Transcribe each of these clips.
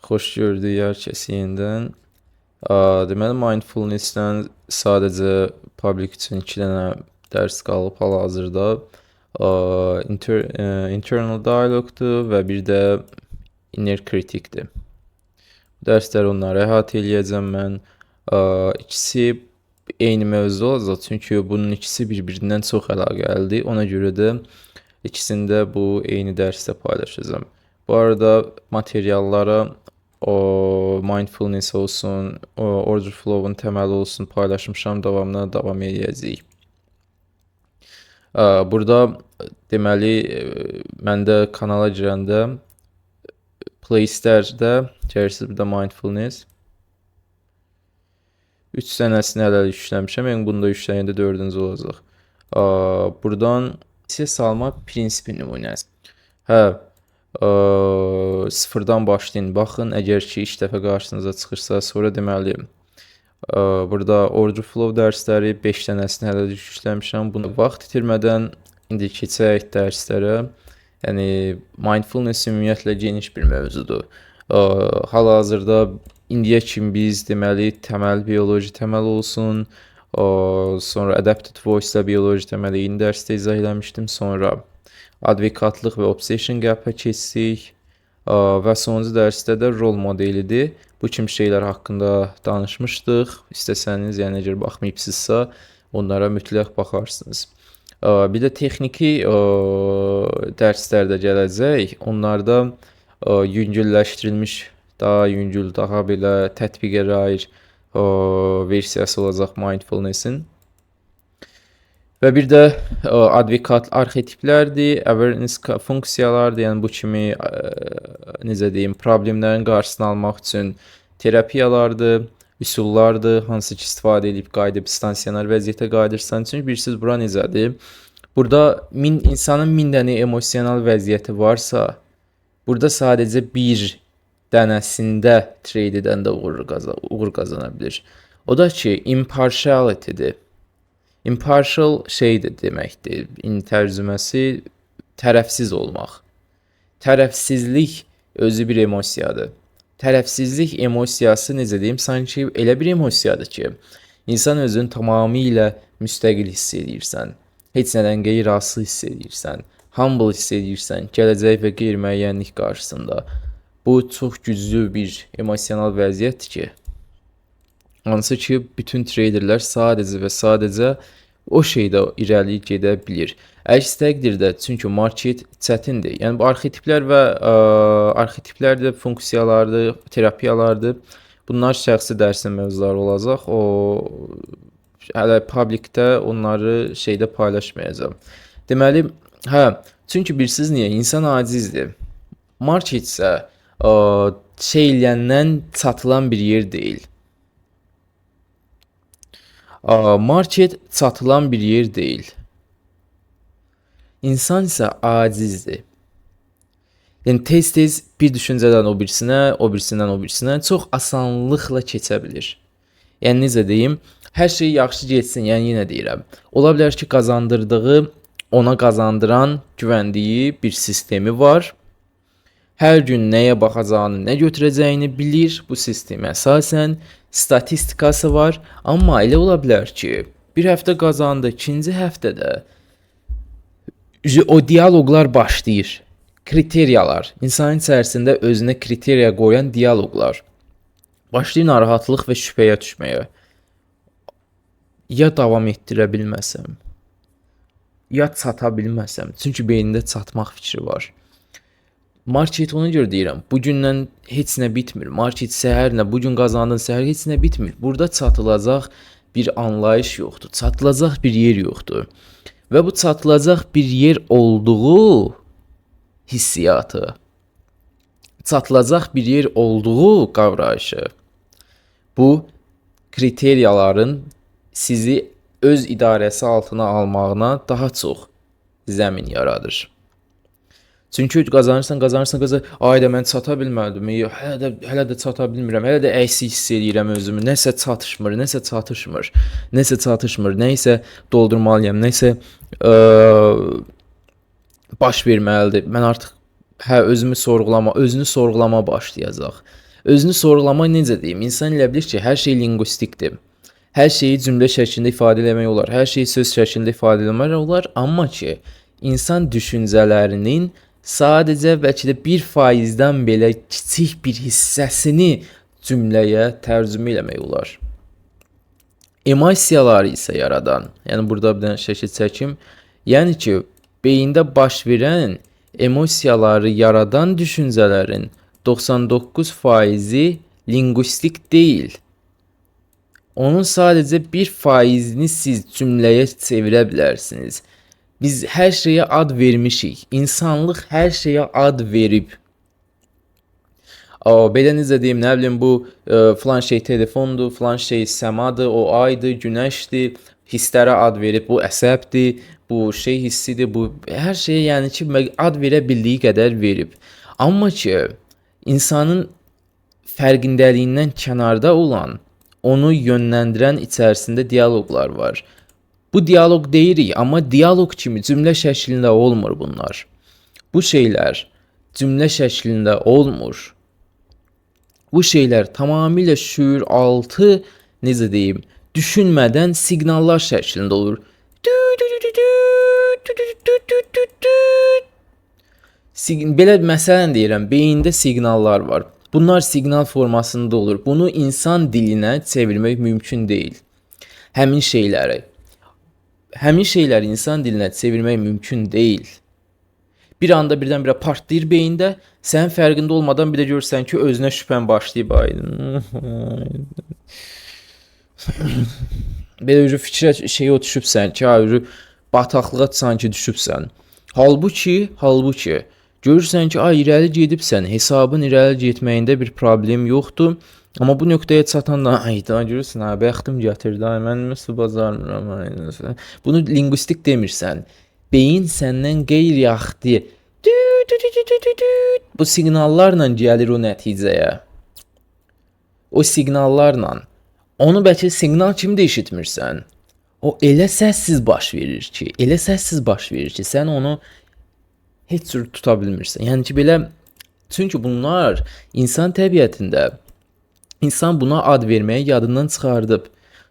Xoş gördük hər kəsi yenidən. Deməli, mindfulness-dən sadəcə public üçün 2 dənə dərs qalıb hal-hazırda. Internal dialogue-dur və bir də inner critic-dir. Dərslər onları əhatə eləyəcəm mən. İkisi eyni mövzu olacaq, çünki bunun ikisi bir-birindən çox əlaqəlidir. Ona görə də ikisində bu eyni dərsdə paylaşacağım. Bu arada materiallara mindfulness olsun, order flow-un təməli olsun paylaşmışam, davamına davam edəcəyik. Burada deməli məndə kanala girəndə playlistlərdə gəlirsiniz burada mindfulness 3 dənəsini hələlik yükləmişəm. Yəni bunu da yükləyəndə 4-cü olacaq. Buradan isə salma prinsipi nümunəsi. Sıfırdan başlayın, baxın. Əgər ki, ilk dəfə qarşınıza çıxırsa, sonra deməli burada order flow dərsləri 5 dənəsini hələ yükləmişəm. Bunu vaxt itirmədən indi keçək dərslərə. Yəni mindfulness ümumiyyətlə geniş bir mövzudur. Hal-hazırda indiyə kimi biz deməli təməl bioloji təməl olsun, sonra adapted voice ilə bioloji təməli eyni dərsdə izah eləmişdim. Sonra advokatlıq və obsession gap-ə keçdik və sonuncu dərsdə də rol modelidir. Bu kimi şeylər haqqında danışmışdıq. İstəsəniz, yəni əgər baxmayıbsınızsa, onlara mütləq baxarsınız. Bir də texniki dərslər də gələcək. Onlarda yüngülləşdirilmiş, daha yüngül, daha belə tətbiqə aid versiyası olacaq mindfulness-in. Və bir də advokat arxetiplərdir, awareness funksiyalardır. Yəni bu kimi necə deyim, problemlərin qarşısını almaq üçün terapiyalardır, üsullardır, hansı ki istifadə edib qayıdıb stansiyonar vəziyyətə qayıdırsan. Çünki bilirsiniz bura necədir? Burada insanın 1000 dənə emosional vəziyyəti varsa, burada sadəcə bir dənəsində trade edən də uğur qazana bilir. O da ki, impartiality-dir. Impartial şeydir deməkdir. Tərcüməsi tərəfsiz olmaq. Tərəfsizlik özü bir emosiyadır. Tərəfsizlik emosiyası necə deyim, sanki elə bir emosiyadır ki, insan özünü tamamilə müstəqil hiss edirsən. Heç nədən qeyri-asılı hiss edirsən. Humble hiss edirsən, gələcək və qeyri-müəyyənlik qarşısında. Bu çox güclü bir emosional vəziyyətdir ki, hansı ki, bütün traderlər sadəcə və sadəcə o şeydə irəli gedə bilir. Əks təqdirdə, çünki market çətindir. Yəni, bu arxetiplər və arxetiplər də funksiyalardır, terapiyalardır. Bunlar şəxsi dərsin mövzuları olacaq. Hələ publikdə onları şeydə paylaşmayacağım. Deməli, çünki bilirsiniz niyə? İnsan acizdir. Market isə şey eləyəndən çatılan bir yer deyil. Market çatılan bir yer deyil. İnsan isə acizdir. Yəni tez-tez bir düşüncədən o birisinə, o birisindən o birisinə çox asanlıqla keçə bilir. Yəni necə deyim, hər şey yaxşı getsin, yəni yenə deyirəm. Ola bilər ki, qazandırdığı, ona qazandıran, güvəndiyi bir sistemi var. Hər gün nəyə baxacağını, nə götürəcəyini bilir. Bu sistemə əsasən statistikası var. Amma elə ola bilər ki, bir həftə qazandı, ikinci həftədə o dialoqlar başlayır. Kriteriyalar, insanın içərisində özünə kriteriya qoyan dialoqlar başlayır narahatlıq və şübhəyə düşməyə. Ya davam etdirə bilməsəm, ya çata bilməsəm, çünki beynində çatmaq fikri var. Market ona görə deyirəm, bugündən heç nə bitmir. Market səhərlə, bugün qazandın, səhər heç nə bitmir. Burada çatılacaq bir anlayış yoxdur, çatılacaq bir yer yoxdur. Və bu çatılacaq bir yer olduğu hissiyatı, çatılacaq bir yer olduğu qavrayışı, bu kriteriyaların sizi öz idarəsi altına almağına daha çox zəmin yaradır. Çünki qazanırsan, ayda mən çata bilmədim, hələ də çata bilmirəm, hələ də əksik hiss edirəm özümü, nəsə çatışmır, nəsə doldurmalıyam, nəsə baş verməlidir. Mən artıq özünü sorğulama başlayacaq. Özünü sorğulamaq necə deyim? İnsan elə bilir ki, hər şey linqvistikdir. Hər şeyi cümlə şəklində ifadə etmək olar, hər şeyi söz şəklində ifadə etmək olar, amma ki, insan düşüncələrinin sadəcə bəlkə də 1%-dən belə kiçik bir hissəsini cümləyə tərcümə etmək olar. Emosiyaları isə yaradan, yəni burada bir dənə şəkil çəkim, yəni ki, beyində baş verən emosiyaları yaradan düşüncələrin 99%-i linqvistik deyil. Onun sadəcə 1%-ni siz cümləyə çevirə bilərsiniz. Biz hər şeyə ad vermişik. İnsanlıq hər şeyə ad verib. Belə necə deyim, nə bilim, bu filan şey telefondur, filan şey səmadır, o aydır, günəşdir, hisslərə ad verib, bu əsəbdir, bu şey hissidir, bu hər şeyə yəni ki, ad verə bildiyi qədər verib. Amma ki, insanın fərqindəliyindən kənarda olan, onu yönləndirən içərisində dialoqlar var. Bu dialoq deyirik, amma dialoq kimi cümlə şəklində olmur bunlar. Bu şeylər cümlə şəklində olmur. Bu şeylər tamamilə şüur altı, necə deyim, düşünmədən siqnallar şəklində olur. Belə məsələn deyirəm, beyində siqnallar var. Bunlar siqnal formasında olur. Bunu insan dilinə çevirmək mümkün deyil. Həmin şeyləri insan dilinə çevirmək mümkün deyil. Bir anda birdən-birə partlayır beyində, sən fərqində olmadan bir də görürsən ki, özünə şübhən başlayıb belə fikrə şeyə düşübsən ki, bataqlığa sanki düşübsən. Halbuki görürsən ki, irəli gedibsən, hesabın irəli getməyində bir problem yoxdur. Amma bu nöqtəyə çatanda, görürsən, bəxtim gətirdi, mən nasıl bacarmıram. Bunu linqvistik demirsən. Beyin səndən qeyri-adi bu siqnallarla gəlir o nəticəyə. O siqnallarla. Onu bəlkə siqnal kimi də eşitmirsən. O elə səssiz baş verir ki, sən onu heç cür tuta bilmirsən. Yəni ki, belə, çünki bunlar insan təbiətində, insan buna ad verməyi yadından çıxardıb.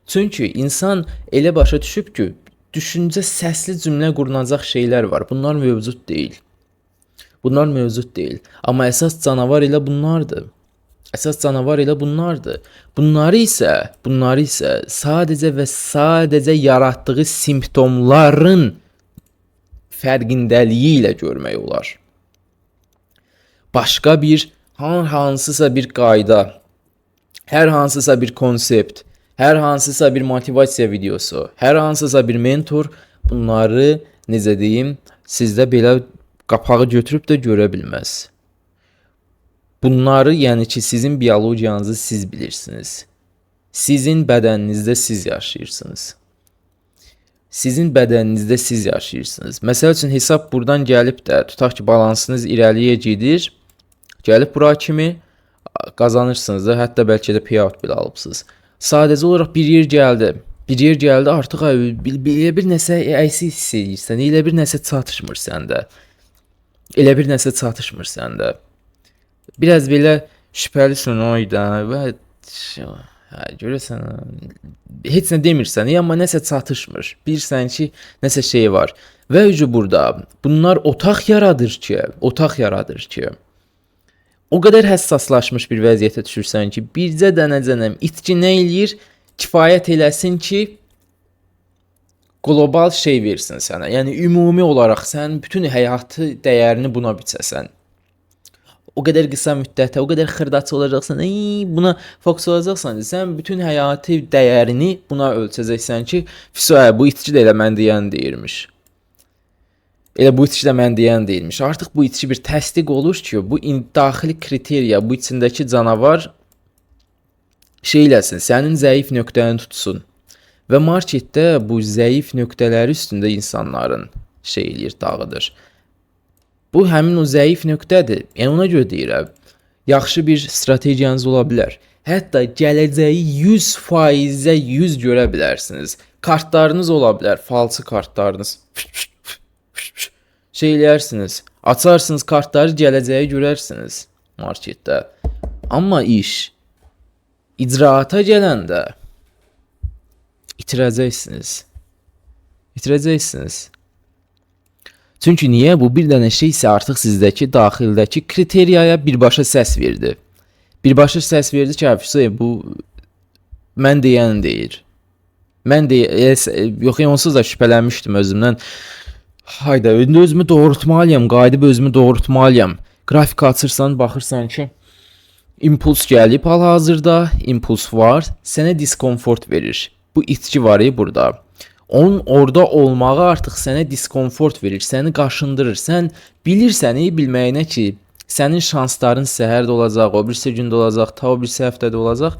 Çünki insan elə başa düşüb ki, düşüncə səsli cümlə qurulacaq şeylər var. Bunlar mövcud deyil. Amma əsas canavar elə bunlardır. Bunları isə sadəcə və sadəcə yaratdığı simptomların fərqindəliyi ilə görmək olar. Başqa bir hansısa bir qayda, hər hansısa bir konsept, hər hansısa bir motivasiya videosu, hər hansısa bir mentor bunları, necə deyim, sizdə belə qapağı götürüb də görə bilməz. Bunları, yəni ki, sizin biologiyanızı siz bilirsiniz. Sizin bədəninizdə siz yaşayırsınız. Məsəl üçün, hesab buradan gəlib də, tutaq ki, balansınız irəliyə gedir, gəlib bura kimi qazanırsınız da, hətta bəlkə də payout belə alıbsınız. Sadəcə olaraq bir yer gəldi, artıq elə bir nəsə əksi hiss edirsən, elə bir nəsə çatışmır səndə. Biraz belə şübhəlisən və görürsən, heç nə demirsən, amma nəsə çatışmır. Bilirsən ki, nəsə şey var. Və burada bunlar otaq yaradır ki, o qədər həssaslaşmış bir vəziyyətə düşürsən ki, bircə dənəcənəm itki nə eləyir? Kifayət eləsin ki, qlobal şey versin sənə. Yəni, ümumi olaraq sən bütün həyatı dəyərini buna biçəsən. O qədər qısa müddətə, o qədər xırdaçı olacaqsan, buna fokus olacaqsan, sən bütün həyati dəyərini buna ölçəcəksən ki, bu itki də elə mən deyən deyirmiş. Artıq bu itki bir təsdiq olur ki, bu daxili kriteriya, bu içindəki canavar şey eləsin, sənin zəif nöqtəni tutsun. Və marketdə bu zəif nöqtələri üstündə insanların şey eləyir, dağıdır. Bu həmin o zəif nöqtədir. Yəni ona görə deyirəm, yaxşı bir strategiyanız ola bilər. Hətta gələcəyi 100%-ə 100 görə bilərsiniz. Kartlarınız ola bilər, falsı kartlarınız. Şey eləyərsiniz, açarsınız kartları, gələcəyi görərsiniz marketdə. Amma iş icraata gələndə itirəcəksiniz. İtirəcəksiniz. Çünki niyə? Bu bir dənə şey isə artıq sizdəki daxildəki kriteriyaya birbaşa səs verdi. Birbaşa səs verdi ki, Hüseyn, bu mən deyən deyir. Mən yox, onsuz da şübhələnmişdim özümdən. Hayda, özümü doğrultmalıyam, qayıdıb özümü doğrultmalıyam. Qrafik açırsan, baxırsan ki, impuls gəlib hal-hazırda, impuls var, sənə diskomfort verir. Bu itki var burada. Onun orada olmağı artıq sənə diskomfort verir, səni qaşındırır. Sən bilirsən, bilməyinə ki, sənin şansların səhər də olacaq, o birisi gündə olacaq, ta o birisi həftədə olacaq.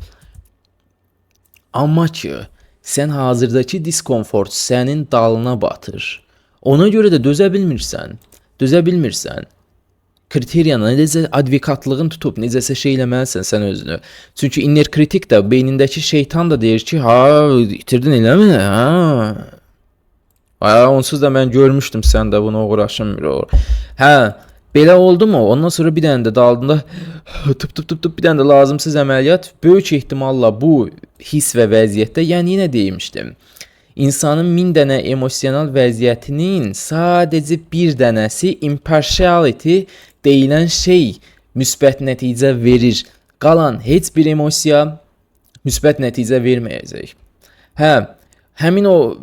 Amma ki, sən hazırdakı diskomfort sənin dalına batır. Ona görə də dözə bilmirsən. Kriteriyanı necəsə advokatlığın tutub, necəsə şey eləməlisən sən özünü. Çünki inner kritik də, beynindəki şeytan da deyir ki, itirdin eləmi? Onsuz da mən görmüşdüm sən də buna uğraşmır. Belə oldu mu? Ondan sonra bir dənə də daldında tıp bir dənə də lazımsız əməliyyat. Böyük ehtimalla bu his və vəziyyətdə, yəni yenə deymişdim. İnsanın 1000 dənə emosional vəziyyətinin sadəcə bir dənəsi impartiality deyilən şey müsbət nəticə verir. Qalan heç bir emosiya müsbət nəticə verməyəcək. Həmin o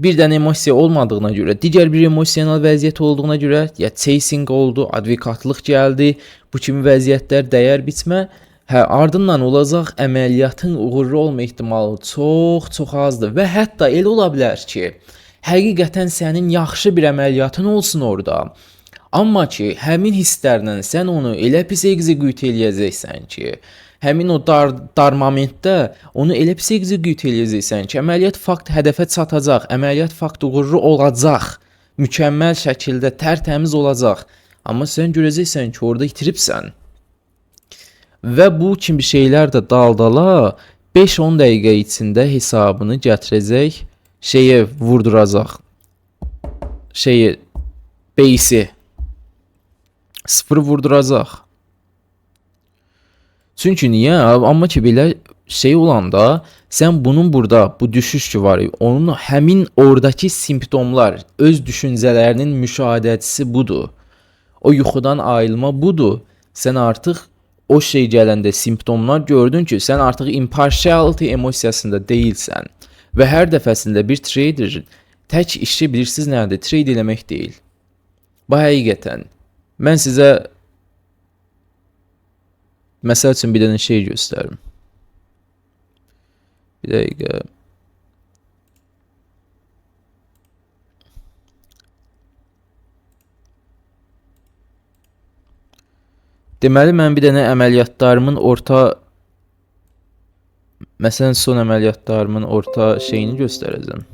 bir dənə emosiya olmadığına görə, digər bir emosional vəziyyət olduğuna görə, ya chasing oldu, advokatlıq gəldi, bu kimi vəziyyətlər dəyər bitmə. Ardından olacaq əməliyyatın uğurlu olma ehtimalı çox azdır və hətta elə ola bilər ki, həqiqətən sənin yaxşı bir əməliyyatın olsun orada. Amma ki, həmin hisslərlə sən onu elə pis execute eləyəcəksən ki, həmin o dar momentdə onu elə pis execute eləyəcəksən ki, əməliyyat fakt hədəfə çatacaq, əməliyyat fakt uğurlu olacaq, mükəmməl şəkildə tərtəmiz olacaq. Amma sən görəcəksən ki, orada itiribsən. Və bu kimi şeylər də daldala 5-10 dəqiqə içində hesabını gətirəcək, şeyə vurduracaq, beysi sıfır vurduracaq. Çünki niyə? Amma ki, belə şey olanda, sən bunun burada, bu düşüş ki var, onun həmin oradakı simptomlar, öz düşüncələrinin müşahidəçisi budur. O yuxudan ayılma budur. Sən artıq o şey gələndə simptomlar gördün ki, sən artıq impartiality emosiyasında deyilsən. Və hər dəfəsində bir trader tək işi bilirsiniz nədir? Trade eləmək deyil. Bu həqiqətən. Mən sizə məsəl üçün bir dənə şey göstərim. Bir dəqiqə. Deməli, mən bir dənə əməliyyatlarımın məsələn, son əməliyyatlarımın orta şeyini göstərəcəm.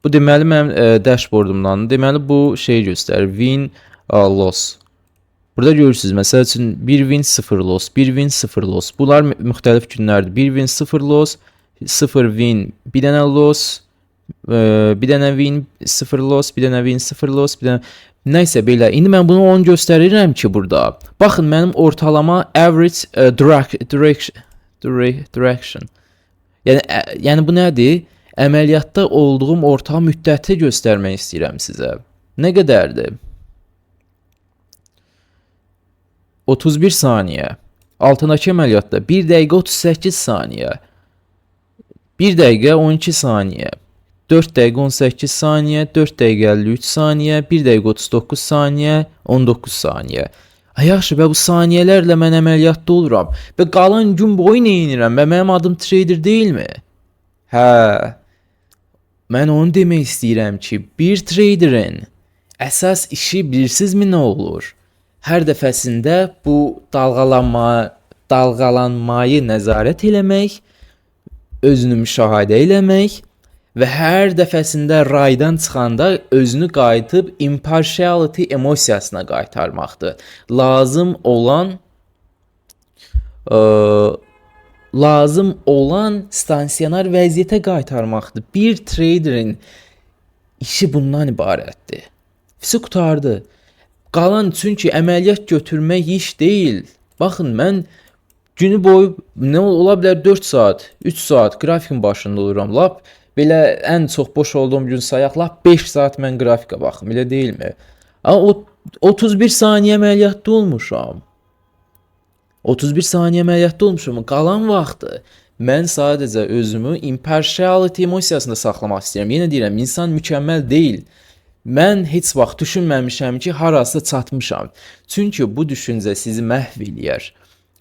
Bu deməli mənim dashboardumdan. Deməli, bu şey göstərir. Win, loss. Burada görürsünüz, məsəl üçün 1 win, 0 loss, 1 win, 0 loss. Bunlar müxtəlif günlərdir. 1 win, 0 loss, 0 win, bir dənə loss, bir dənə win, 0 loss, bir dənə win, 0 loss, bir dənə... Nəysə belə, indi mən bunu 10 göstərirəm ki burada. Baxın, mənim ortalama average direction. Yəni bu nədir? Əməliyyatda olduğum orta müddəti göstərmək istəyirəm sizə. Nə qədərdir? 31 saniyə. Altındakı əməliyyatda 1 dəqiqə 38 saniyə. 1 dəqiqə 12 saniyə. 4 dəqiqə 18 saniyə, 4 dəqiqə 53 saniyə, 1 dəqiqə 39 saniyə, 19 saniyə. Yaxşı, və bu saniyələrlə mən əməliyyatda oluram. Və qalan gün boyu nə edirəm? Və mənim adım trader deyilmi? Mən onu demək istəyirəm ki, bir traderin əsas işi bilirsinizmi nə olur? Hər dəfəsində bu dalğalanmayı nəzarət eləmək, özünü müşahidə eləmək və hər dəfəsində raydan çıxanda özünü qayıtıb impartiality emosiyasına qaytarmaqdır. Lazım olan stansiyonar vəziyyətə qaytarmaqdır. Bir traderin İşi bundan ibarətdir. Fisi qurtardı. Qalan çünki əməliyyat götürmək iş deyil. Baxın, mən günü boyu nə ola bilər 4 saat, 3 saat qrafikin başında oluram. Lap belə ən çox boş olduğum gün sayaq, lap 5 saat mən qrafika baxım, elə deyilmi? Amma 31 saniyə əməliyyatda olmuşam. 31 saniyə əməliyyatda olmuşam. Qalan vaxtı mən sadəcə özümü impartiality emosiyasında saxlamaq istəyirəm. Yenə deyirəm, insan mükəmməl deyil. Mən heç vaxt düşünməmişəm ki, harası çatmışam. Çünki bu düşüncə sizi məhv eləyər.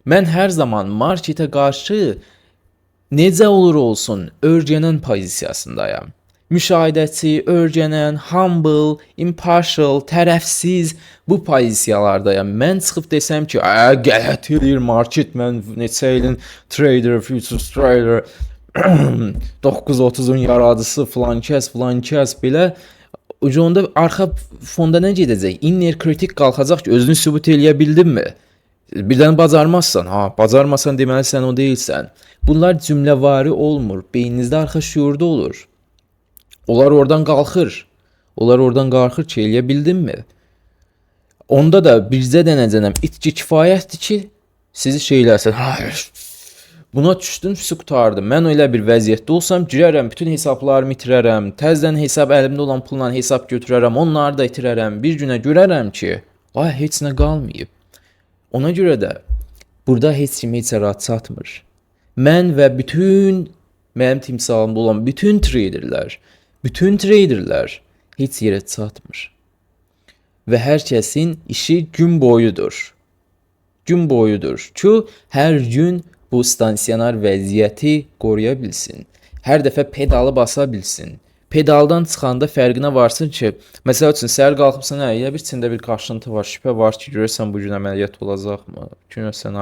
Mən hər zaman marketə qarşı necə olur olsun öyrənən pozisiyasındayam. Müşahidəçi, öyrənən, humble, impartial, tərəfsiz bu pozisiyalardayam. Mən çıxıb desəm ki, qələt eləyir market, mən neçə ilin trader, futures trader, 930-un yaradıcısı filan kəs belə ucunda arxa fonda nə gedəcək? Inner kritik qalxacaq ki, özünü sübut eləyə bildinmi? Birdən bacarmazsan, bacarmasan deməli sən o deyilsən. Bunlar cümləvari olmur, beyninizdə arxa şuurda olur. Onlar oradan qalxır ki, eləyə bildinmi? Onda da bircə dənəcənəm itki kifayətdir ki, sizi şeylərsən. Buna düşdüm, fisi qurtardım. Mən elə bir vəziyyətdə olsam, girərəm, bütün hesablarımı itirərəm, təzdən hesab əlimdə olan pulla hesab götürərəm, onları da itirərəm. Bir günə görərəm ki, heç nə qalmayıb. Ona görə də burada heç kim heç rahat çatmır. Mən və bütün mənim timsalımda olan bütün traderlər heç yerə çatmır. Və hər kəsin işi gün boyudur. Ki, hər gün bu stansionar vəziyyəti qoruya bilsin. Hər dəfə pedalı basa bilsin. Pedaldan çıxanda fərqinə varsın ki, məsəl üçün səhər qalxıbsan, elə bir içində bir qaşıntı var, şübhə var ki, görürsən bu gün əməliyyat olacaqmı? Görürsən,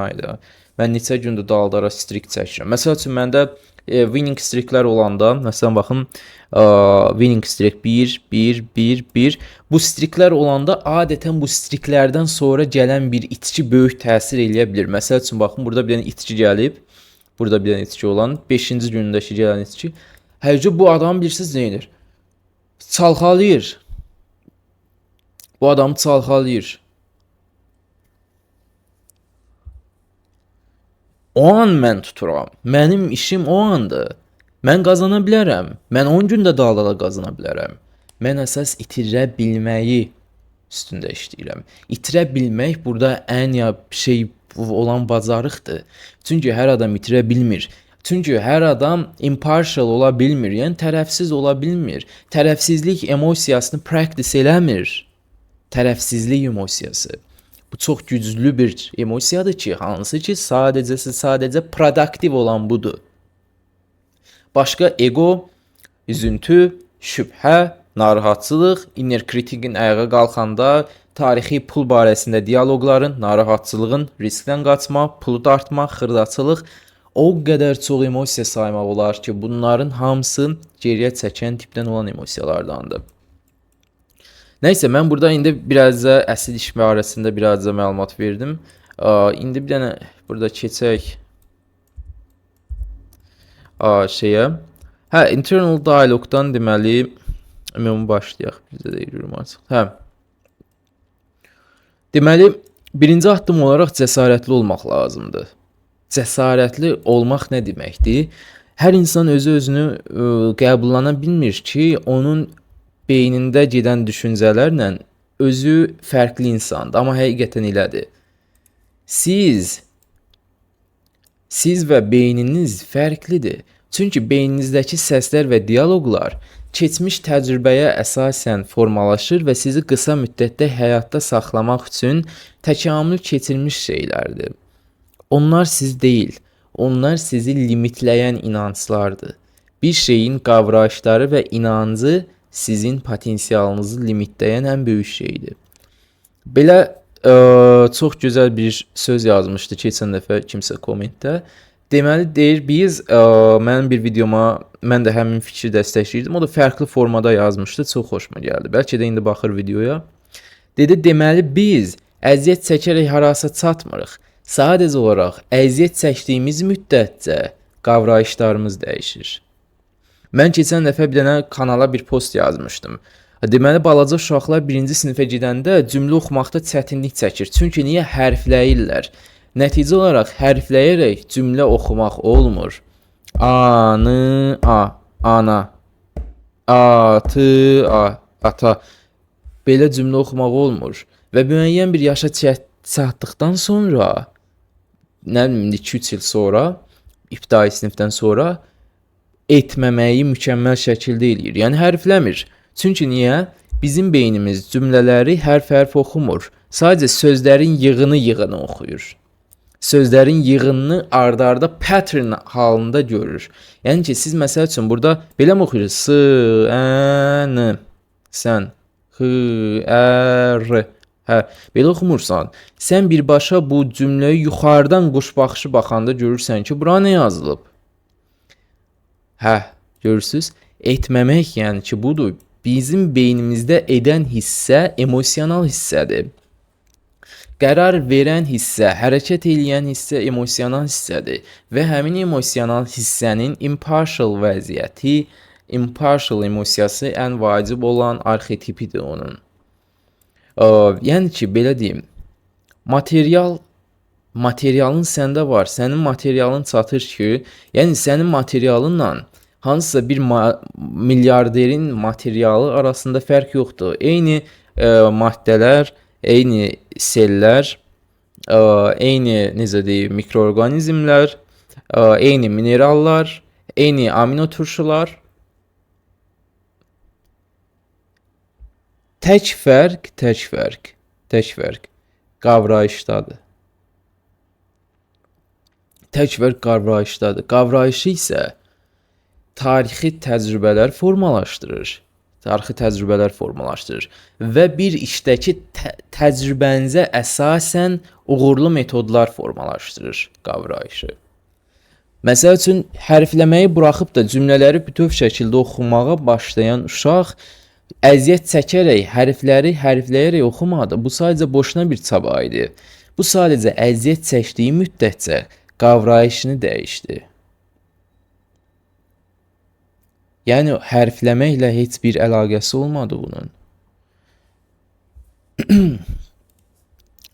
mən neçə gündür daldara strik çəkirəm. Məsəl üçün məndə winning streaklər olanda, məsələn baxın, winning streak 1. Bu streaklər olanda adətən bu streaklərdən sonra gələn bir itki böyük təsir eləyə bilir. Məsəl üçün baxın, burada bir dənə itki gəlib, burada bir dənə itki olan 5-ci günündəki gələn itki. Hərcə bu adam bilirsiniz nə edir? Çalxalayır. Bu adamı çalxalayır. O an mən tuturam. Mənim işim o andır. Mən qazana bilərəm. Mən 10 gündə daldala qazana bilərəm. Mən əsas itirə bilməyi üstündə işləyirəm. İtirə bilmək burada ən şey olan bacarıqdır. Çünki hər adam itirə bilmir. Çünki hər adam impartial ola bilmir, yəni tərəfsiz ola bilmir. Tərəfsizlik emosiyasını practice eləmir. Tərəfsizlik emosiyası. Bu çox güclü bir emosiyadır ki, hansı ki sadəcə produktiv olan budur. Başqa ego, üzüntü, şübhə, narahatçılıq, inner kritikin ayağa qalxanda, tarixi pul barəsində dialoqların, narahatçılığın, riskdən qaçma, pulu dartma, xırdaçılıq, o qədər çox emosiya saymaq olar ki, bunların hamısı geriyə çəkən tipdən olan emosiyalardandır. Nəysə, mən burada indi biraz da əsl iş barəsində biraz da məlumat verdim. İndi bir dənə burada keçək şeyə. Internal dialogdan deməli ümumi başlayaq. Bizdə də yürürüm artıq. Deməli, birinci addım olaraq cəsarətli olmaq lazımdır. Cəsarətli olmaq nə deməkdir? Hər insan özünü qəbullana bilmir ki, onun beynində gedən düşüncələrlə özü fərqli insandır, amma həqiqətən elədir. Siz və beyniniz fərqlidir. Çünki beyninizdəki səslər və dialoqlar keçmiş təcrübəyə əsasən formalaşır və sizi qısa müddətdə həyatda saxlamaq üçün təkamül keçirmiş şeylərdir. Onlar siz deyil, onlar sizi limitləyən inanclardır. Bir şeyin qavrayışları və inancı sizin potensialınızı limitləyən ən böyük şeydir. Belə çox gözəl bir söz yazmışdı keçən dəfə kimsə kommentdə. Deməli deyir, mənim bir videoma mən də həmin fikri dəstəkləyirdim. O da fərqli formada yazmışdı, çox xoşuma gəldi. Bəlkə də indi baxır videoya. Dedi, deməli biz əziyyət çəkərək harasa çatmırıq. Sadəcə olaraq əziyyət çəkdiyimiz müddətcə qavrayışlarımız dəyişir. Mən keçən dəfə bir dənə kanala bir post yazmışdım. Deməli balaca uşaqlar 1-ci sinifə gedəndə cümlə oxumaqda çətinlik çəkir. Çünki niyə hərfləyirlər? Nəticə olaraq hərfləyərək cümlə oxumaq olmur. Anı, a, ana. Atı, a, ata. Belə cümlə oxumaq olmur. Və müəyyən bir yaşa çatdıqdan sonra, nə bilim 2-3 il sonra, ibtidai sinifdən sonra etməməyi mükəmməl şəkildə eləyir. Yəni hərfləmir. Çünki niyə? Bizim beynimiz cümlələri hərf-hərf oxumur. Sadəcə sözlərin yığını-yığını oxuyur. Sözlərin yığınını ard-arda pattern halında görür. Yəni ki, siz məsəl üçün burada belə mi oxuyursunuz? S, ən, sən, x, ər, hə, belə oxumursan. Sən birbaşa bu cümləyi yuxarıdan quş baxışı baxanda görürsən ki, bura nə yazılıb? Hə, görürsüz? Etməmək yəni ki, budur. Bizim beynimizdə edən hissə emosional hissədir. Qərar verən hissə, hərəkət edən hissə emosional hissədir. Və həmin emosional hissənin impartial vəziyyəti, impartial emosiyası ən vacib olan arxetipidir onun. Yəni ki, belə deyim, materialın səndə var, sənin materialın çatır ki, yəni sənin materialınla hansısa bir milyarderin materialı arasında fərq yoxdur. Eyni maddələr, eyni sellər, eyni necə deyim, mikroorqanizmlər, eyni minerallar, eyni amino turşular. Tək fərq qavrayışdadır. Tək fərq qavrayışdadır. Qavrayışı isə tarixi təcrübələr formalaşdırır. Və bir işdəki təcrübənizə əsasən uğurlu metodlar formalaşdırır qavrayışı. Məsəl üçün, hərfləməyi buraxıb da cümlələri bütöv şəkildə oxumağa başlayan uşaq əziyyət çəkərək, hərfləri hərfləyərək oxumadı. Bu sadəcə boşuna bir çaba idi. Bu sadəcə əziyyət çəkdiyi müddətcə qavrayışını dəyişdi. Yəni, hərfləməklə heç bir əlaqəsi olmadı bunun.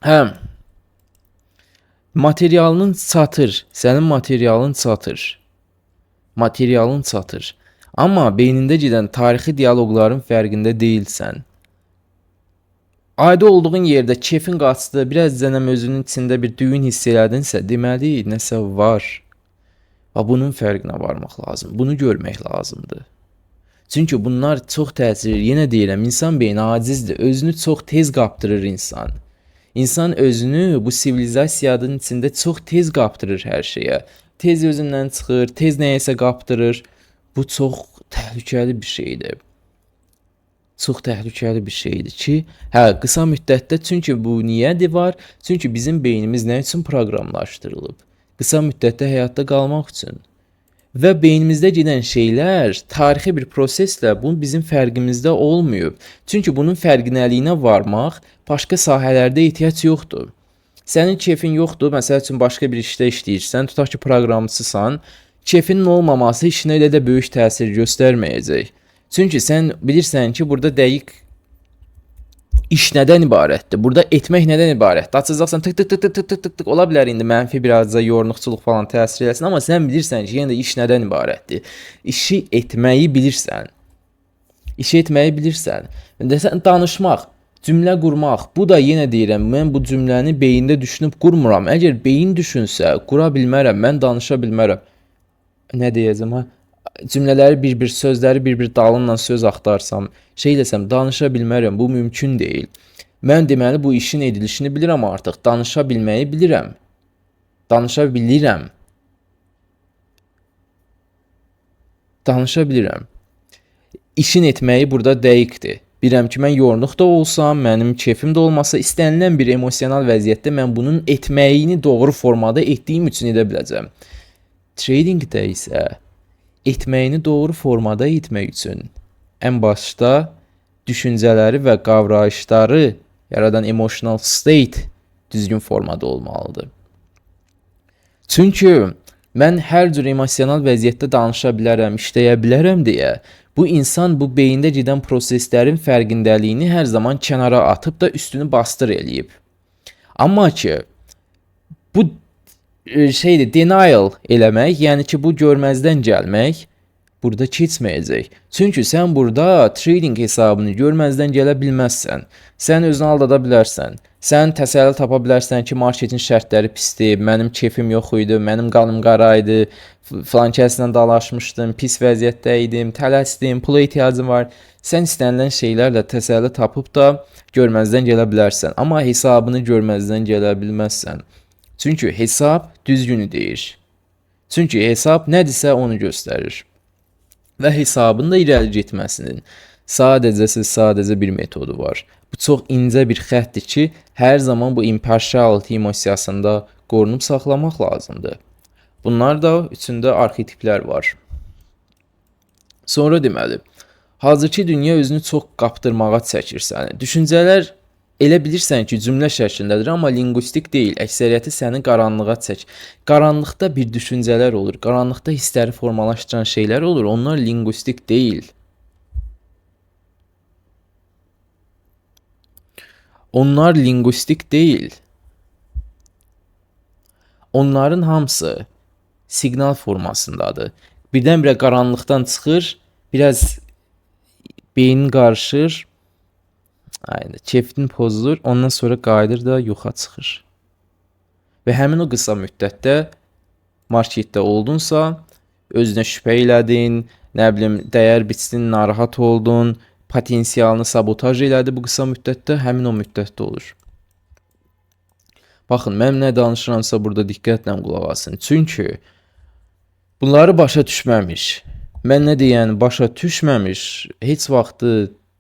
Həm, materialın çatır, sənin materialın çatır. Amma beynində gedən tarixi dialoqların fərqində deyilsən. Ayda olduğun yerdə keyfin qaçdı, biraz cənəm özünün içində bir düyün hiss elədinsə, deməli, nəsə var. Və bunun fərqinə varmaq lazım. Bunu görmək lazımdır. Çünki bunlar çox təsir, yenə deyirəm, insan beyni acizdir. Özünü çox tez qaptırır insan. İnsan özünü bu sivilizasiyanın içində çox tez qaptırır hər şeyə. Tez özündən çıxır, tez nəyəsə qaptırır. Bu çox təhlükəli bir şeydir. Çox təhlükəli bir şeydir ki, qısa müddətdə, çünki bu niyə var? Çünki bizim beynimiz nə üçün proqramlaşdırılıb? Qısa müddətdə həyatda qalmaq üçün. Və beynimizdə gedən şeylər tarixi bir proseslə bu bizim fərqimizdə olmuyor. Çünki bunun fərqinəliyinə varmaq başqa sahələrdə ehtiyac yoxdur. Sənin keyfin yoxdur, məsəl üçün başqa bir işdə işləyirsən, tutaq ki, proqramçısan, keyfinin olmaması işinə elə də böyük təsir göstərməyəcək. Çünki sən bilirsən ki, burada dəqiq iş nədən ibarətdir? Burada etmək nədən ibarətdir? Açacaqsan tık ola bilər indi mənfi birazca yornuqçuluq falan təsir eləsin, amma sən bilirsən ki, yenə də iş nədən ibarətdir? İşi etməyi bilirsən. Desən danışmaq, cümlə qurmaq. Bu da yenə deyirəm, mən bu cümləni beyində düşünüb qurmuram. Əgər beyin düşünsə, qura bilmərəm, mən danışa bilmərəm. Nə deyəcəm ha? Cümlələri bir-bir, sözləri bir-bir dalınla söz axtarsam, desəm, danışa bilmərəm, bu mümkün deyil. Mən deməli bu işin edilişini bilirəm artıq, danışa bilməyi bilirəm. Danışa bilirəm. İşin etməyi burada dəqiqdir. Bilirəm ki, mən yorluq da olsam, mənim keyfim də olmasa, istənilən bir emosional vəziyyətdə mən bunun etməyini doğru formada etdiyim üçün edə biləcəm. Tradingdə isə etməyini doğru formada etmək üçün ən başda düşüncələri və qavrayışları yaradan emotional state düzgün formada olmalıdır. Çünki Mən hər cür emosional vəziyyətdə danışa bilərəm, işləyə bilərəm deyə bu insan bu beyində gedən proseslərin fərqindəliyini hər zaman kənara atıb da üstünü bastır eləyib. Amma ki bu şeydir, denial eləmək, yəni ki bu görməzdən gəlmək burada keçməyəcək. Çünki sən burada trading hesabını görməzdən gələ bilməzsən. Sən özünü aldada bilərsən. Sən təsəlli tapa bilərsən ki, marketin şərtləri pisdir, mənim keyfim yox idi, mənim qanım qara idi, filan kəslə dalaşmışdım, pis vəziyyətdə idim, tələsdim, pula ehtiyacım var. Sən istənilən şeylərlə təsəlli tapıb da görməzdən gələ bilərsən. Amma hesabını görməzdən gələ bilməzsən. Çünki hesab düzgünü deyir. Çünki hesab nədirsə onu göstərir. Və hesabın da irəli getməsinin sadəcə bir metodu var. Bu çox incə bir xəttdir ki, hər zaman bu impartiality emosiyasında qorunub saxlamaq lazımdır. Bunlar da içində arxetiplər var. Sonra deməli, hazırki dünya özünü çox qapdırmağa çəkir səni. Düşüncələr elə bilirsən ki, cümlə şəklindədir, amma linqvistik deyil. Əksəriyyəti səni qaranlığa çək. Qaranlıqda bir düşüncələr olur, qaranlıqda hissləri formalaşdıran şeylər olur. Onlar linqvistik deyil. Onlar linqvistik deyil. Onların hamısı siqnal formasındadır. Birdən-birə qaranlıqdan çıxır, biraz beynin qarışır, aynen, keyfin pozulur, ondan sonra qayıdır da yoxa çıxır. Və həmin o qısa müddətdə marketdə oldunsa, özünə şübhə elədin, nə bilim, dəyər biçdin, narahat oldun, potensialını sabotaj elədi bu qısa müddətdə, həmin o müddətdə olur. Baxın, mən nə danışıramsa burada diqqətlə qulaq asın. Çünki bunları başa düşməmiş, mən nə deyəni başa düşməmiş, heç vaxtı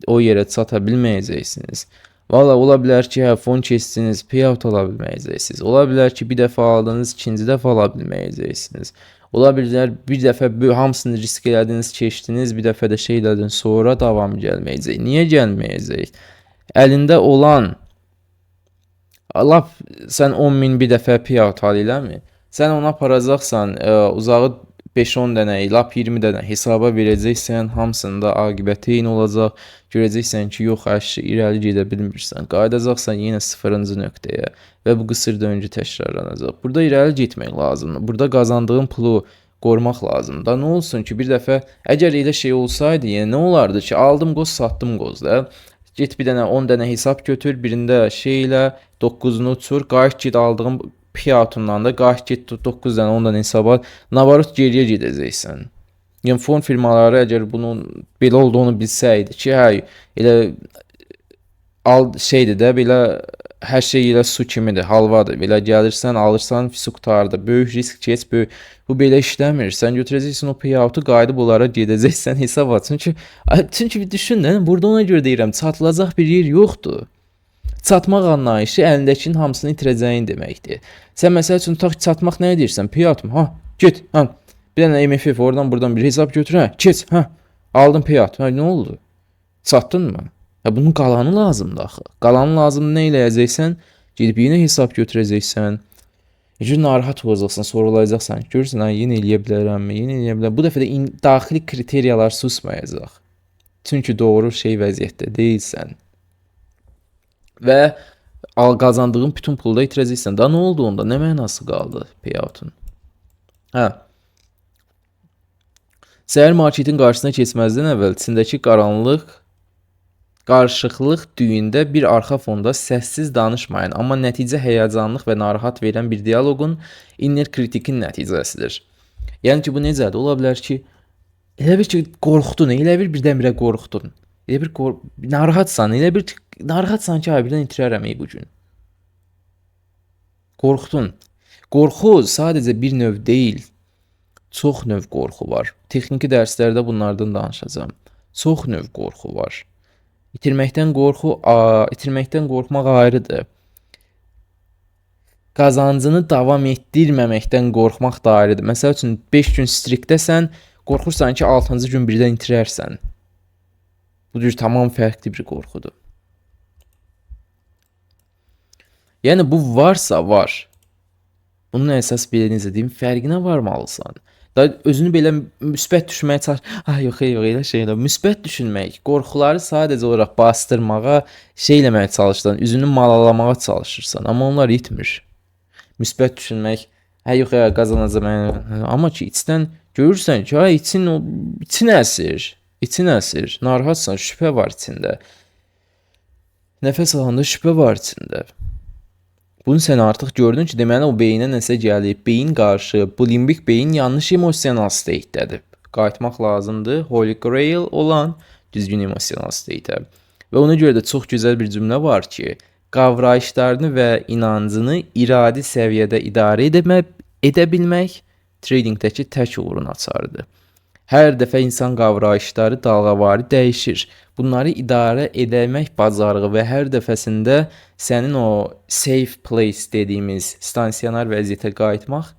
o yerə çata bilməyəcəksiniz. Valla ola bilər ki, fon keçsiniz, payout ala bilməyəcəksiniz. Ola bilər ki, bir dəfə aldınız, ikinci dəfə ala bilməyəcəksiniz. Ola bilər bir dəfə hamısını risk elədiniz, keçdiniz, bir dəfə də şey elədiniz, sonra davam gəlməyəcək. Niyə gəlməyəcək? Əlində olan lap sən 10.000 bir dəfə payout al eləmi? Sən ona aparacaqsan, uzağı 5-10 dənə, lap 20 dənə hesaba verəcəksən, hamısında aqibəti eyni olacaq. Görəcəksən ki, yox, əşi, irəli gedə bilmirsən. Qayıdacaqsan yenə 0-cı nöqtəyə və bu qısır döngü təkrarlanacaq. Burada irəli getmək lazımdır. Burada qazandığın pulu qorumaq lazımdır. Da nə olsun ki, bir dəfə əgər elə şey olsaydı, yəni nə olardı ki, aldım qoz, satdım qoz da. Get bir dənə 10 dənə hesab götür, birində şey ilə 9-unu uçur, qayıt get aldığın payout'undan da qayıt get 9 dənə 10 dənə hesaba, navarot geriyə gedəcəksən. Yəni fon firmaları əgər bunun belə olduğunu bilsəydi ki, hə, elə şeydir də, belə hər şey elə su kimidir, halvadır. Belə gəlirsən, alırsan, fisi qutardı. Böyük risk keç, böyük. Bu belə işləmir. Sən götürəcəksən o payout'u, qayıdıb onlara gedəcəksən hesab at. Çünki bir düşün də, burada ona görə deyirəm, çatılacaq bir yer yoxdur. Çatmaq anlayışı əlindəkinin hamısını itirəcəyin deməkdir. Sən məsəl üçün çatmaq nə edirsən? Payout mu? Ha, get, ha. Bir dənə MFF oradan buradan bir hesab götür, hə, keç, hə. Aldın payout. Hə, nə oldu? Çatdın mı? Ya bunun qalanı lazımdır axı. Qalanı lazımdır, nə eləyəcəksən? Gedib yenə hesab götürəcəksən. Narahat olacaqsan, sorulacaqsan. Görürsən, hə, yenə eləyə bilərəmmi? Yenə eləyə bilərəm. Bu dəfə də daxili kriteriyalar susmayacaq. Çünki doğru şey vəziyyətdə deyilsən. Və qazandığın bütün pulu da itirəcəksən. Da nə oldu onda? Nə mənası qaldı payout'un? Hə. Səhər marketin qarşısına keçməzdən əvvəl içindəki qarışıqlıq düyündə bir arxa fonda səssiz danışmayan, amma nəticə həyəcanlıq və narahat verən bir dialoqun inner kritikin nəticəsidir. Yəni ki, bu necədir? Ola bilər ki, elə bir ki, qorxdun, elə bir birdən-birə qorxdun. Elə bir narahatsan, elə bir narahatsan ki, birdən itirərəm bu gün. Qorxdun. Qorxu sadəcə bir növ deyil. Çox növ qorxu var. Texniki dərslərdə bunlardan danışacağam. Çox növ qorxu var. İtirməkdən qorxmaq ayrıdır. Qazancını davam etdirməməkdən qorxmaq da ayrıdır. Məsəl üçün 5 gün strikdəsən, qorxursan ki, 6-cı gün birdən itirərsən. Bu cür tamam fərqli bir qorxudur. Yəni bu varsa var. Bunun əsas belə necə deyim, fərqinə varmalısan. Da özünü belə müsbət düşünməyə çalış. Ah yox, yox, elə şey elə. Müsbət düşünmək, qorxuları sadəcə olaraq bastırmağa, şey eləməyə çalışırsan, üzünü malalamağa çalışırsan, amma onlar itmir. Müsbət düşünmək, hə yox, ya qazanacağam, amma ki içdən görürsən ki, ha için əsir. İçin əsir. Narahatsan, şübhə var içində. Nəfəs alanda şübhə var içində. Bunu sən artıq gördün ki, deməli o beyinə nəsə gəlib, beyin qarşı, bu limbik beyin yanlış emosional state-dədir. Qayıtmaq lazımdır. Holy Grail olan düzgün emosional state-ə. Və ona görə də çox gözəl bir cümlə var ki, qavrayışlarını və inancını iradi səviyyədə idarə edə bilmək tradingdəki tək uğurun açarıdır. Hər dəfə insan qavrayışları dalğavari dəyişir. Bunları idarə edəmək bacarığı və hər dəfəsində sənin o safe place dediyimiz stansionar vəziyyətə qayıtmaq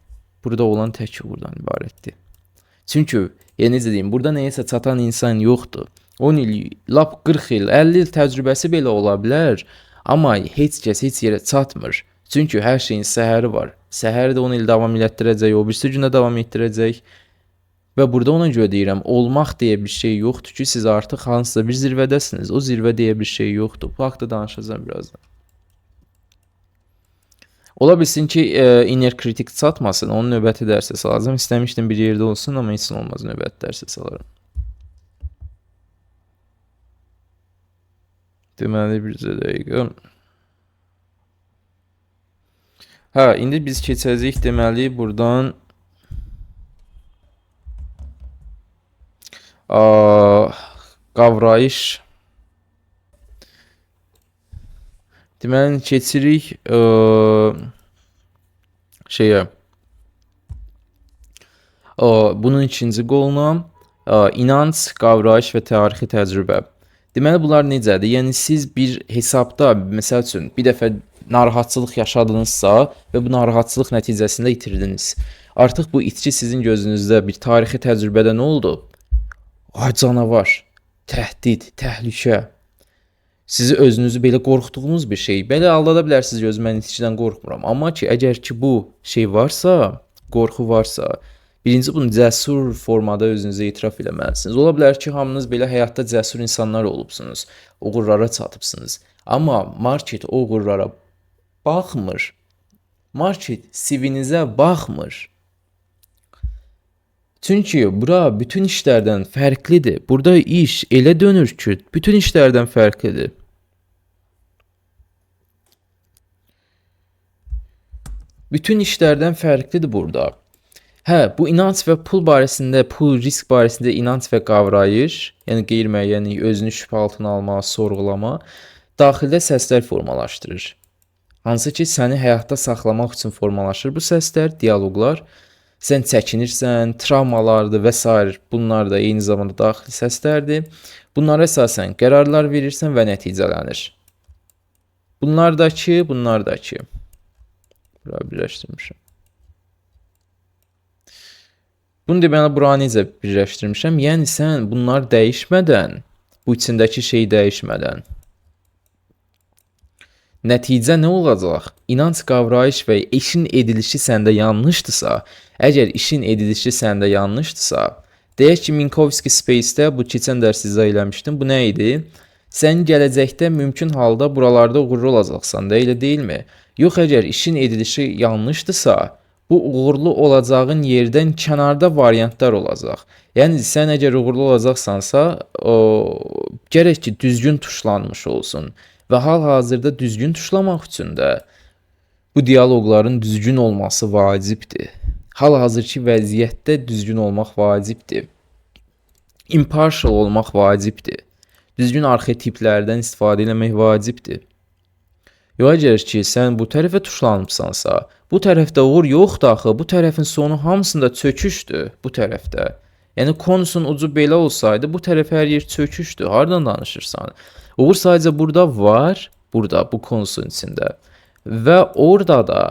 burada olan tək uğurdan ibarətdir. Çünki, necə deyim, burada nəyəsə çatan insan yoxdur. 10 il, lap 40 il, 50 il təcrübəsi belə ola bilər, amma heç kəs heç yerə çatmır. Çünki hər şeyin səhəri var. Səhəri də 10 il davam etdirəcək, o birisi günə davam etdirəcək. Və burada ona görə deyirəm, olmaq deyə bir şey yoxdur ki, siz artıq hansısa bir zirvədəsiniz. O zirvə deyə bir şey yoxdur. Bu haqda danışacağam birazdan. Ola bilsin ki, inner kritik çatmasın, onu növbəti dərsə salacağım. İstəmişdim bir yerdə olsun, amma heç olmaz, növbəti dərsə salaram. Deməli, bir dəqiqə. Hə, indi biz keçəcəyik deməli buradan qavrayış. Deməli, keçirik şeyə. Bunun ikinci qoluna inanc, qavrayış və tarixi təcrübə. Deməli, bunlar necədir? Yəni, siz bir hesabda, məsəl üçün, bir dəfə narahatçılıq yaşadınızsa və bu narahatçılıq nəticəsində itirdiniz. Artıq bu itki sizin gözünüzdə bir tarixi təcrübədə nə oldu? Ay canavar, təhdid, təhlükə. Sizi özünüzü belə qorxduğunuz bir şey. Belə aldada bilərsiniz, gözü mən itkidən qorxmuram. Amma ki, əgər ki bu şey varsa, qorxu varsa, birinci bunu cəsur formada özünüzə etiraf eləməlisiniz. Ola bilər ki, hamınız belə həyatda cəsur insanlar olubsunuz, uğurlara çatıbsınız. Amma market o uğurlara baxmır. Market CV-nizə baxmır. Çünki bura bütün işlərdən fərqlidir. Burada iş elə dönür ki, bütün işlərdən fərqlidir. Bütün işlərdən fərqlidir burada. Hə, bu inanc və pul barəsində, pul risk barəsində inanc və qavrayış, yəni qeyri-müəyyənlik, özünü şübhə altına alma, sorğulama, daxildə səslər formalaşdırır. Hansı ki, səni həyatda saxlamaq üçün formalaşır bu səslər, dialoqlar. Sən çəkinirsən, travmalardır və s. bunlar da eyni zamanda daxili səslərdir. Bunlara əsasən qərarlar verirsən və nəticələnir. Bunlardakı. Bura birləşdirmişəm. Bunu deməli, bura necə birləşdirmişəm? Yəni, sən bunlar dəyişmədən, bu içindəki şey dəyişmədən, nəticə nə olacaq? İnanc, qavrayış və işin edilişi səndə yanlışdırsa, əgər işin edilişi səndə yanlışdırsa, deyək ki, Minkowski Space-də bu keçən dərs izah eləmişdim. Bu nə idi? Sən gələcəkdə mümkün halda buralarda uğurlu olacaqsan da, elə deyilmi? Yox, əgər işin edilişi yanlışdırsa, bu uğurlu olacağın yerdən kənarda variantlar olacaq. Yəni, sən əgər uğurlu olacaqsansa, gərək ki, düzgün tuşlanmış olsun. Və hal-hazırda düzgün tuşlamaq üçün də bu dialoqların düzgün olması vacibdir. Hal-hazırki vəziyyətdə düzgün olmaq vacibdir. Impartial olmaq vacibdir. Düzgün arxetiplərdən istifadə etmək vacibdir. Yox, əgər ki, sən bu tərəfə tuşlanmışsansa, bu tərəfdə uğur yoxdur axı, bu tərəfin sonu hamısında çöküşdür bu tərəfdə. Yəni, konusun ucu belə olsaydı, bu tərəf hər yer çöküşdür. Hardan danışırsan? Uğur sadəcə burada var, burada, bu konusun içində. Və orada da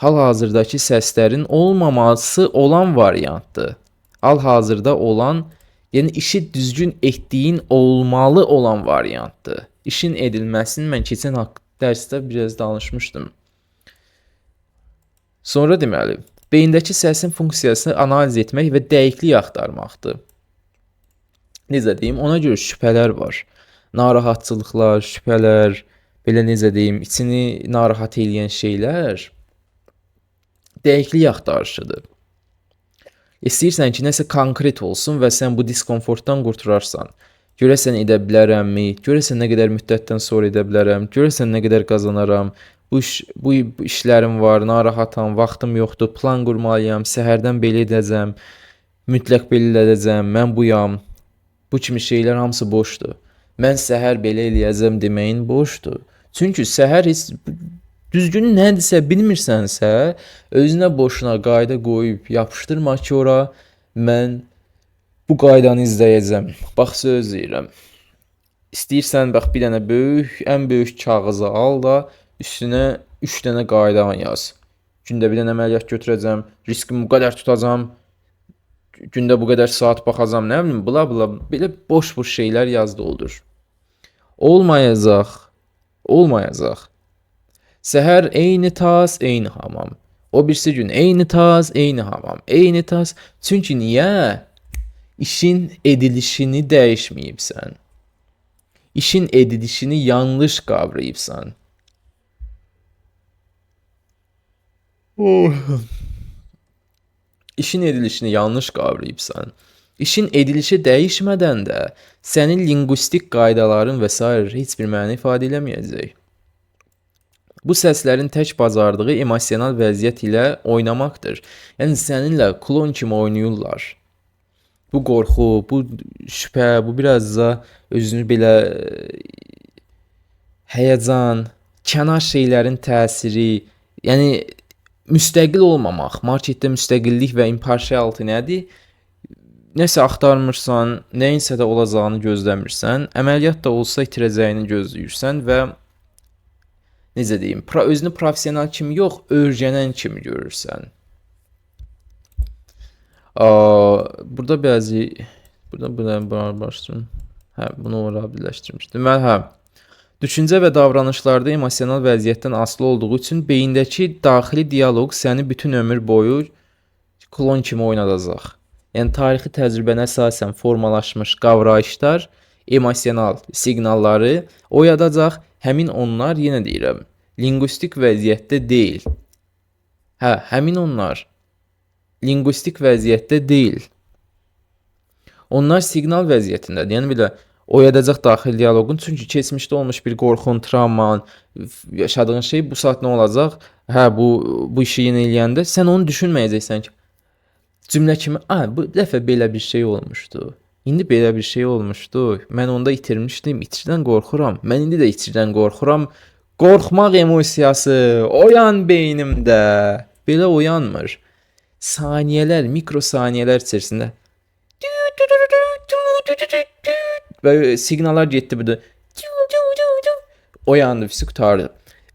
hal-hazırdakı səslərin olmaması olan variantdır. Hal-hazırda olan, yəni işi düzgün etdiyin olmalı olan variantdır. İşin edilməsini mən keçən dərsdə biraz danışmışdım. Sonra deməli, beyindəki səsin funksiyasını analiz etmək və dəqiqlik axtarmaqdır. Necə deyim, ona görə şübhələr var. Narahatçılıqlar, şübhələr, belə necə deyim, içini narahat edən şeylər dəqiqlik axtarışıdır. İstəyirsən ki, nəsə konkret olsun və sən bu diskomfortdan qurtararsan. Görəsən edə bilərəmmi? Görəsən nə qədər müddətdən sonra edə bilərəm? Görəsən nə qədər qazanaram? Bu işlərim var, narahatam, vaxtım yoxdur, plan qurmalıyam, səhərdən belə edəcəm, mütləq belə edəcəm, mən buyam. Bu kimi şeylər hamısı boşdur. Mən səhər belə eləyəcəm deməyin boşdur. Çünki səhər heç düzgünü nədirsə bilmirsənsə, özünə boşuna qayda qoyub yapışdırma ki, ora mən bu qaydanı izləyəcəm. Bax söz deyirəm. İstəyirsən bax bir dənə ən böyük kağıza al da üstünə 3 dənə qaydan yaz. Gündə bir dənə əməliyyat götürəcəm, riskimi bu qədər tutacam, gündə bu qədər saat baxacam, nə bilim, bla bla, belə boş-boş şeylər yaz doldur. Olmayacaq. Səhər eyni tas, eyni hamam. O birisi gün eyni tas, eyni hamam, eyni tas. Çünki niyə? İşin edilişini dəyişməyibsən. İşin edilişini yanlış qavrayıbsan. İşin edilişini yanlış qavrayıbsan. İşin edilişi dəyişmədən də sənin linguistik qaydaların və s. heç bir məna ifadə eləməyəcək. Bu səslərin tək bacardığı emosional vəziyyət ilə oynamaqdır. Yəni səninlə klon kimi oynayırlar. Bu qorxu, bu şübhə, bu biraz da özünü belə həyəcan, kənar şeylərin təsiri, yəni müstəqil olmamaq, marketdə müstəqillik və impartiality nədir? Nəsə axtarmırsan, nəyinsə də olacağını gözləmirsən, əməliyyat da olsa itirəcəyini gözləyirsən və necə deyim, özünü professional kimi yox, öyrənən kimi görürsən. Burada bəzi, burada başlayım. Bunu ora birləşdirmişdim. Deməli, düşüncə və davranışlarda emosional vəziyyətdən asılı olduğu üçün beyindəki daxili dialoq səni bütün ömür boyu klon kimi oynadacaq. Yəni tarixi təcrübənə əsasən formalaşmış qavrayışlar emosional siqnalları oyadacaq. Həmin onlar, yenə deyirəm, linguistik vəziyyətdə deyil. Həmin onlar linguistik vəziyyətdə deyil. Onlar siqnal vəziyyətindədir. Yəni belə oyadacaq daxili dialoqun, çünki keçmişdə olmuş bir qorxun, travman, yaşadığın şey bu saat nə olacaq? Bu işi yenə eləyəndə sən onu düşünməyəcəksən ki, cümlə kimi, bu dəfə belə bir şey olmuşdu. İndi belə bir şey olmuşdu. Mən onda itirmişdim. İtirdən qorxuram. Mən indi də itirdən qorxuram. Qorxmaq emosiyası oyan beynimdə. Belə oyanmır. Saniyələr, mikrosaniyələr içərisində və siqnallar getdi bu da. Oyandı, fisi qutardı.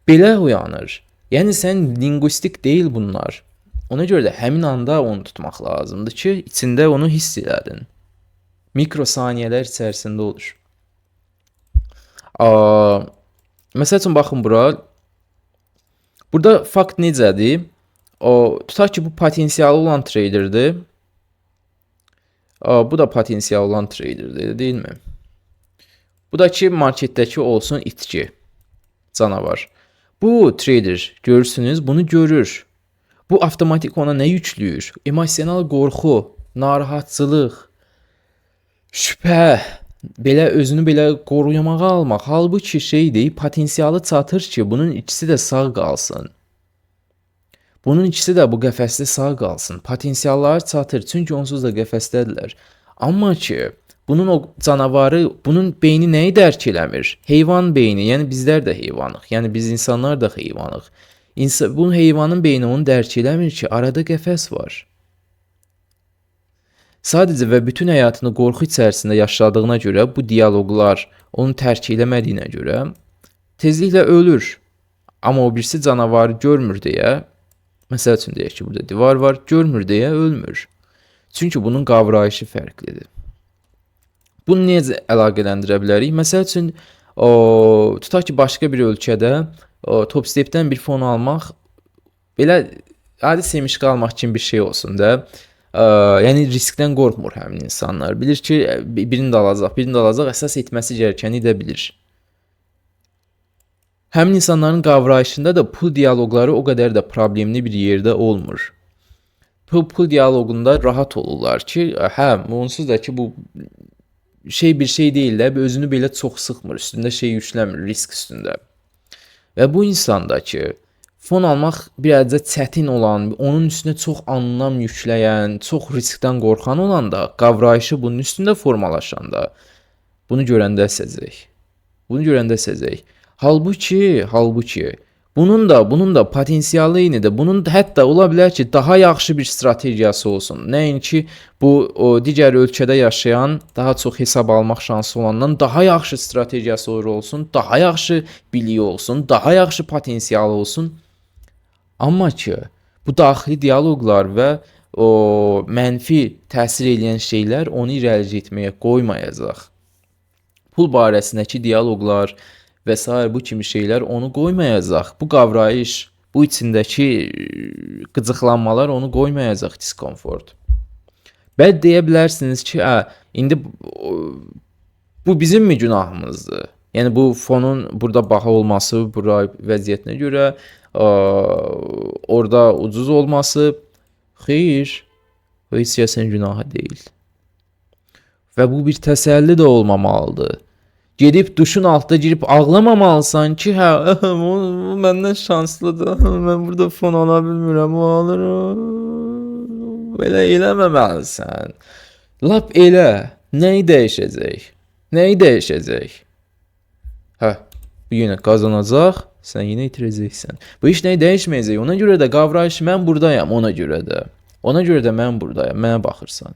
Belə oyanır. Yəni sən linguistik deyil bunlar. Ona görə də həmin anda onu tutmaq lazımdır ki, içində onu hiss edədin. Mikrosaniyələr içərisində olur. Məsəl üçün, baxın bura. Burada fakt necədir? Tutaq ki, bu potensiyalı olan traderdir. Bu da potensiyalı olan traderdir, deyilmi? Bu da ki, marketdəki olsun itki, canavar. Bu trader, görürsünüz, bunu görür. Bu avtomatik ona nə yüklüyür? Emosional qorxu, narahatçılıq, şübhə, belə özünü belə qoruyamağa almaq. Halbuki şeydir, potensiyalı çatır ki, bunun ikisi də sağ qalsın. Bunun ikisi də bu qəfəsdə sağ qalsın. Potensialları çatır, çünki onsuz da qəfəsdədirlər. Amma ki, bunun o canavarı, bunun beyni nəyi dərk eləmir? Heyvan beyni, yəni bizlər də heyvanıq. Yəni biz insanlar da heyvanıq. Bunun heyvanın beyni onu dərk eləmir ki, arada qəfəs var. Sadəcə və bütün həyatını qorxu içərisində yaşadığına görə, bu dialoqlar onu tərk eləmədiyinə görə tezliklə ölür. Amma o birisi canavarı görmür deyə, məsəl üçün deyək ki, burada divar var, görmür deyə ölmür. Çünki bunun qavrayışı fərqlidir. Bunu necə əlaqələndirə bilərik? Məsəl üçün, tutaq ki, başqa bir ölkədə top stepdən bir fon almaq belə adi sevinç qalmaq kimi bir şey olsun da. Yəni riskdən qorxmur həmin insanlar. Bilir ki, birini də alacaq, birini də alacaq, əsas etməsi gərəkəni edə bilir. Həmin insanların qavrayışında da pul dialoqları o qədər də problemli bir yerdə olmur. Pul dialoqunda rahat olurlar ki, hə, onsuz da ki bu şey bir şey deyil də, özünü belə çox sıxmır, üstündə şey yükləmir, risk üstündə. Və bu insanda ki, fon almaq birazca çətin olan, onun üstünə çox anlam yükləyən, çox riskdən qorxan olanda, qavrayışı bunun üstündə formalaşanda, bunu görəndə səzək. Bunu görəndə səzək. Halbuki bunun da potensialı eynidir. Bunun hətta ola bilər ki, daha yaxşı bir strategiyası olsun. Nəinki bu digər ölkədə yaşayan, daha çox hesab almaq şansı olandan daha yaxşı strategiyası olsun, daha yaxşı biliyi olsun, daha yaxşı potensialı olsun. Amma ki, bu daxili dialoqlar və o mənfi təsir edən şeylər onu irəli getməyə qoymayacaq. Pul barəsindəki dialoqlar və s. bu kimi şeylər onu qoymayacaq. Bu qavrayış, bu içindəki qıcıqlanmalar onu qoymayacaq diskomfort. Bəlkə deyə bilərsiniz ki, indi bu bizimmi günahımızdır? Yəni bu fonun burada baha olması, bura vəziyyətinə görə orada ucuz olması, xeyr, heç kəsin günahı deyil. Və bu bir təsəlli də olmamalıdır. Gedib duşun altında girib ağlamamalısan ki, hə, o məndən şanslıdır, mən burada fon ala bilmirəm, o alır. Belə eləməməlisən. Lap elə. Nəyi dəyişəcək? Nəyi dəyişəcək? Hə, bu yenə qazanacaq, sən yenə itirəcəksən. Bu iş nəyi dəyişməyəcək? Ona görə də qavrayış mən buradayam, ona görə də. Ona görə də mən buradayam, mənə baxırsan.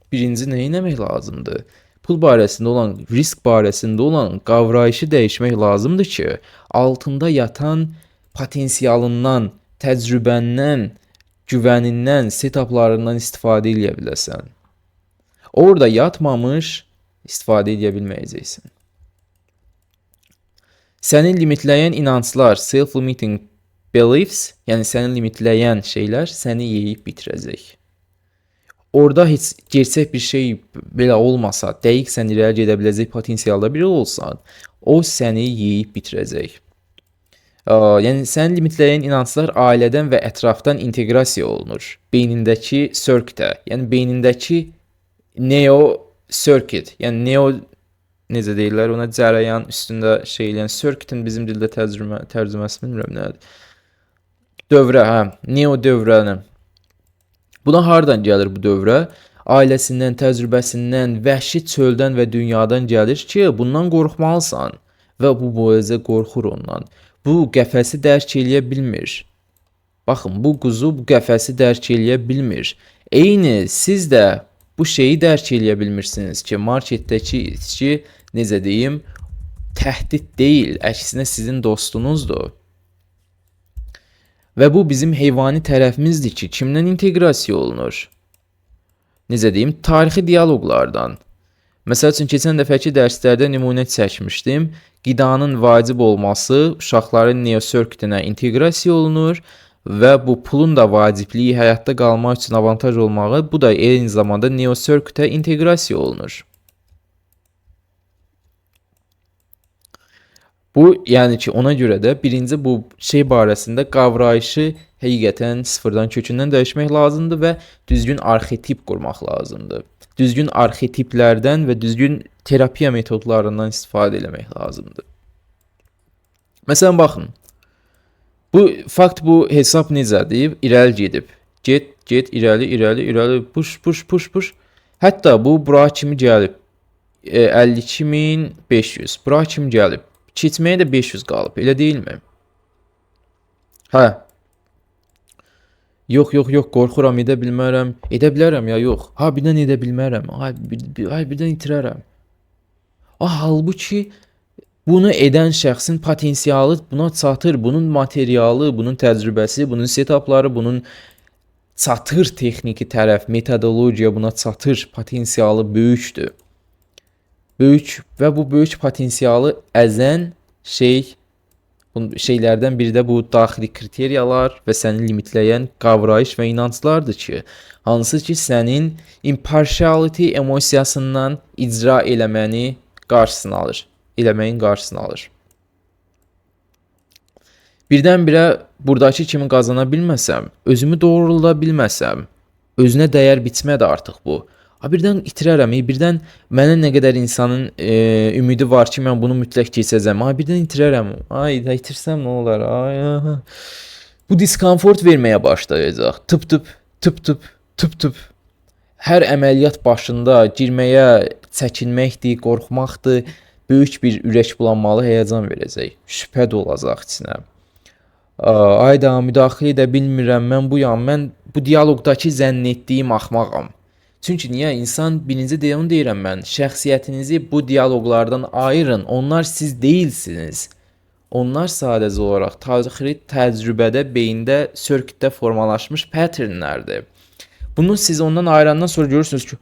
Birinci nə etmək lazımdır? Pul barəsində olan, risk barəsində olan qavrayışı dəyişmək lazımdır ki, altında yatan potensialından, təcrübəndən, güvənindən, setuplarından istifadə edə biləsən. Orada yatmamış istifadə edə bilməyəcəksən. Səni limitləyən inanclar, self-limiting beliefs, yəni səni limitləyən şeylər səni yeyib bitirəcək. Orada heç gerçək bir şey belə olmasa, dəqiq sən irəli gedə biləcək potensialda biri olsan, o səni yeyib bitirəcək. Yəni səni limitləyən inanclar ailədən və ətrafdan inteqrasiya olunur. Beynindəki circuitə, yəni beynindəki neo circuit, yəni neo necə deyirlər ona, cərəyan üstündə şey eləyən circuitin bizim dildə tərcüməsi bilmirəm nədir. Dövrə, hə, neo dövrəni. Buna hardan gəlir bu dövrə? Ailəsindən, təcrübəsindən, vəhşi çöldən və dünyadan gəlir ki, bundan qorxmalısan və bu boyacə qorxur ondan. Bu qəfəsi dərk eləyə bilmir. Baxın, bu quzu bu qəfəsi dərk eləyə bilmir. Eyni siz də bu şeyi dərk eləyə bilmirsiniz ki, marketdəki içki, necə deyim, təhdid deyil, əksinə sizin dostunuzdur. Və bu bizim heyvani tərəfimizdir ki, kimdən inteqrasiya olunur? Necə deyim? Tarixi dialoqlardan. Məsəl üçün, keçən dəfəki dərslərdə nümunə çəkmişdim. Qidanın vacib olması uşaqların neocircuitinə inteqrasiya olunur və bu pulun da vacibliyi həyatda qalmaq üçün avantaj olmağı, bu da eyni zamanda neocircuitə inteqrasiya olunur. Bu, yəni ki, ona görə də birinci bu şey barəsində qavrayışı həqiqətən sıfırdan kökündən dəyişmək lazımdır və düzgün arxetip qurmaq lazımdır. Düzgün arxetiplərdən və düzgün terapiya metodlarından istifadə etmək lazımdır. Məsələn, baxın. Bu hesab necədir? İrəli gedib. Get, irəli, push. Hətta bu bura kimi gəlib. 52.500. Bura kimi gəlib. Keçməyə də 500 qalıb, elə deyilmi? Hə. Yox, qorxuram, edə bilmərəm. Edə bilərəm ya, yox. Ha, birdən edə bilmərəm. Birdən itirərəm. Halbuki bunu edən şəxsin potensialı buna çatır. Bunun materialı, bunun təcrübəsi, bunun setupları, bunun çatır texniki tərəf, metodologiya buna çatır. Potensialı böyükdür. Böyük və bu böyük potensialı əzən şey Bu şeylərdən biri də bu daxili kriteriyalar və səni limitləyən qavrayış və inanclardır ki, hansı ki sənin impartiality emosiyasından icra eləməyin qarşısını alır. Birdən-birə burdakı kimi qazana bilməsəm, özümü doğrulda bilməsəm, özünə dəyər biçmə də artıq bu. Birdən itirərəm, birdən mənə nə qədər insanın ümidi var ki, mən bunu mütləq keçəcəm. Birdən itirərəm. Da itirsəm nə olar? Bu diskomfort verməyə başlayacaq. Tıp. Hər əməliyyat başında girməyə çəkinməkdir, qorxmaqdır, böyük bir ürək bulanmalı həyəcan verəcək. Şübhə də olacaq içinə. Müdaxilə edə bilmirəm, mən bu dialoqdakı zənn etdiyim axmağam. Çünki niyə? İnsan birinci onu deyirəm mən, şəxsiyyətinizi bu dialoqlardan ayırın, onlar siz deyilsiniz. Onlar sadəcə olaraq tarixi təcrübədə, beyində, sörkütdə formalaşmış patternlərdir. Bunu siz ondan ayırandan sonra görürsünüz ki,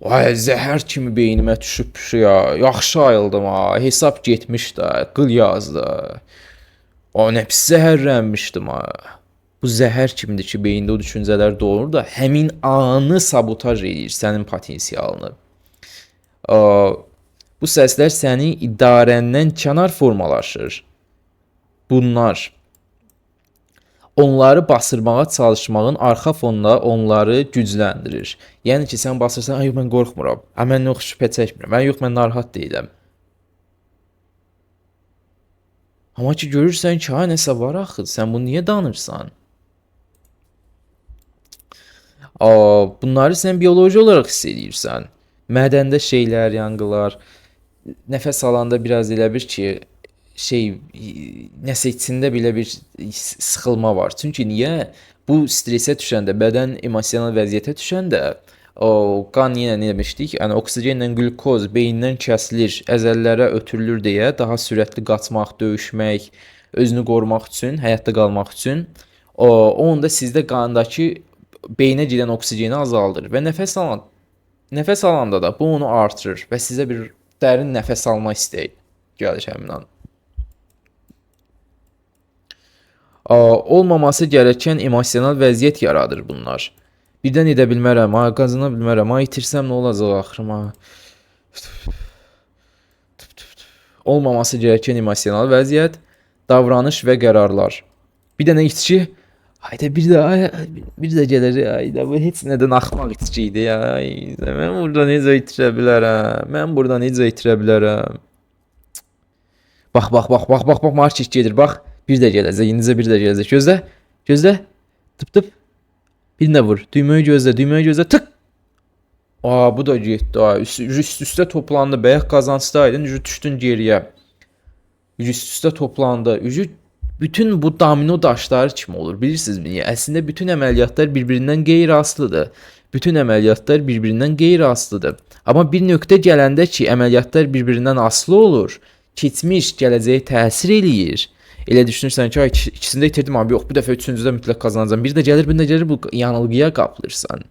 zəhər kimi beynimə düşüb ya, yaxşı ayıldım hesab getmiş də, qıl yazdı. Nə pis zəhərlənmişdim Bu zəhər kimidir ki, beyində o düşüncələr doğurur da, həmin anı sabotaj edir sənin potensialını. Bu səslər sənin idarəndən kənar formalaşır. Bunlar onları basırmağa çalışmağın arxa fonda onları gücləndirir. Yəni ki, sən basırsan, mən qorxmuram, mən yox şübhə çəkmirəm, mən narahat deyiləm. Amma ki, görürsən ki, nəsə var axı, sən bunu niyə danırsan? Bunları sən biyoloji olaraq hiss edirsən. Mədəndə şeylər, yanğılar, nəfəs alanda biraz elə bir ki, nəsə içində belə bir sıxılma var. Çünki niyə? Bu stresə düşəndə, bədən emosional vəziyyətə düşəndə, qan yenə nə demişdik? Yəni oksigenlə qlükoz beyindən kəsilir, əzəllərə ötürülür deyə daha sürətli qaçmaq, döyüşmək, özünü qorumaq üçün, həyatda qalmaq üçün, onda sizdə qandakı beyinə gedən oksigeni azaldır və nəfəs alanda da bu onu artırır və sizə bir dərin nəfəs alma istəyi gəlir həmin an. Olmaması gərəkən emosional vəziyyət yaradır bunlar. Birdən edə bilmərəm, qazana bilmərəm, itirsəm nə olacaq axırıma? Olmaması gərəkən emosional vəziyyət, davranış və qərarlar. Bir dənə içki, bir də gəlir, bu heç nədən axmaq içki idi, mən burada necə itirə bilərəm, Bax, market gedir, bax, bir də gələcək, gözlə, tıp, birinə vur, düyməyi gözlə, tık, bu da getdi, üst-üstə toplandı, bəyək qazancdaydın, düşdün geriyə, üst-üstə toplandı, bütün bu domino daşları kimi olur, bilirsiniz mi? Əslində bütün əməliyyatlar bir-birindən qeyri-aslıdır. Amma bir nöqtə gələndə ki, əməliyyatlar bir-birindən aslı olur, keçmiş, gələcəyə təsir eləyir. Elə düşünürsən ki, ikisində itirdim, yox, bu dəfə üçüncüdə mütləq qazanacam. Bir də gəlir, bu yanılğıya qapılırsan.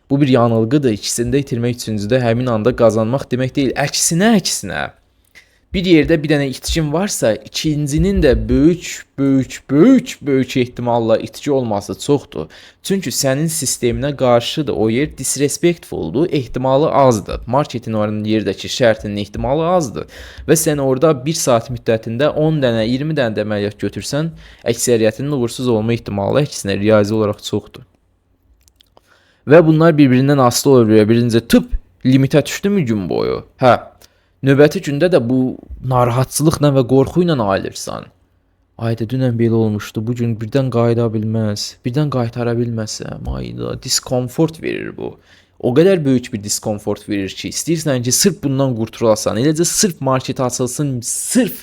Bu bir yanılğıdır. İkisində itirmək, üçüncüdə həmin anda qazanmaq demək deyil. Əksinə. Bir yerdə bir dənə itkin varsa, ikincinin də böyük ehtimalla itki olması çoxdur. Çünki sənin sisteminə qarşıdır. O yer disrespectfuldur, ehtimalı azdır. Marketin yerdəki şərtinin ehtimalı azdır. Və sən orada 1 saat müddətində 10 dənə, 20 dənə də əməliyyat götürsən, əksəriyyətinin uğursuz olma ehtimalı əksinə riyazi olaraq çoxdur. Və bunlar bir-birindən asılı olur. Birinci tıp limitə düşdümü gün boyu? Növbəti gündə də bu narahatçılıqla və qorxu ilə ayılırsan. Dünən belə olmuşdu, bugün birdən qayıda bilməz, birdən qaytara bilməsəm, diskomfort verir bu. O qədər böyük bir diskomfort verir ki, istəyirsən ki, sırf bundan qurtulasan, eləcə sırf market açılsın, sırf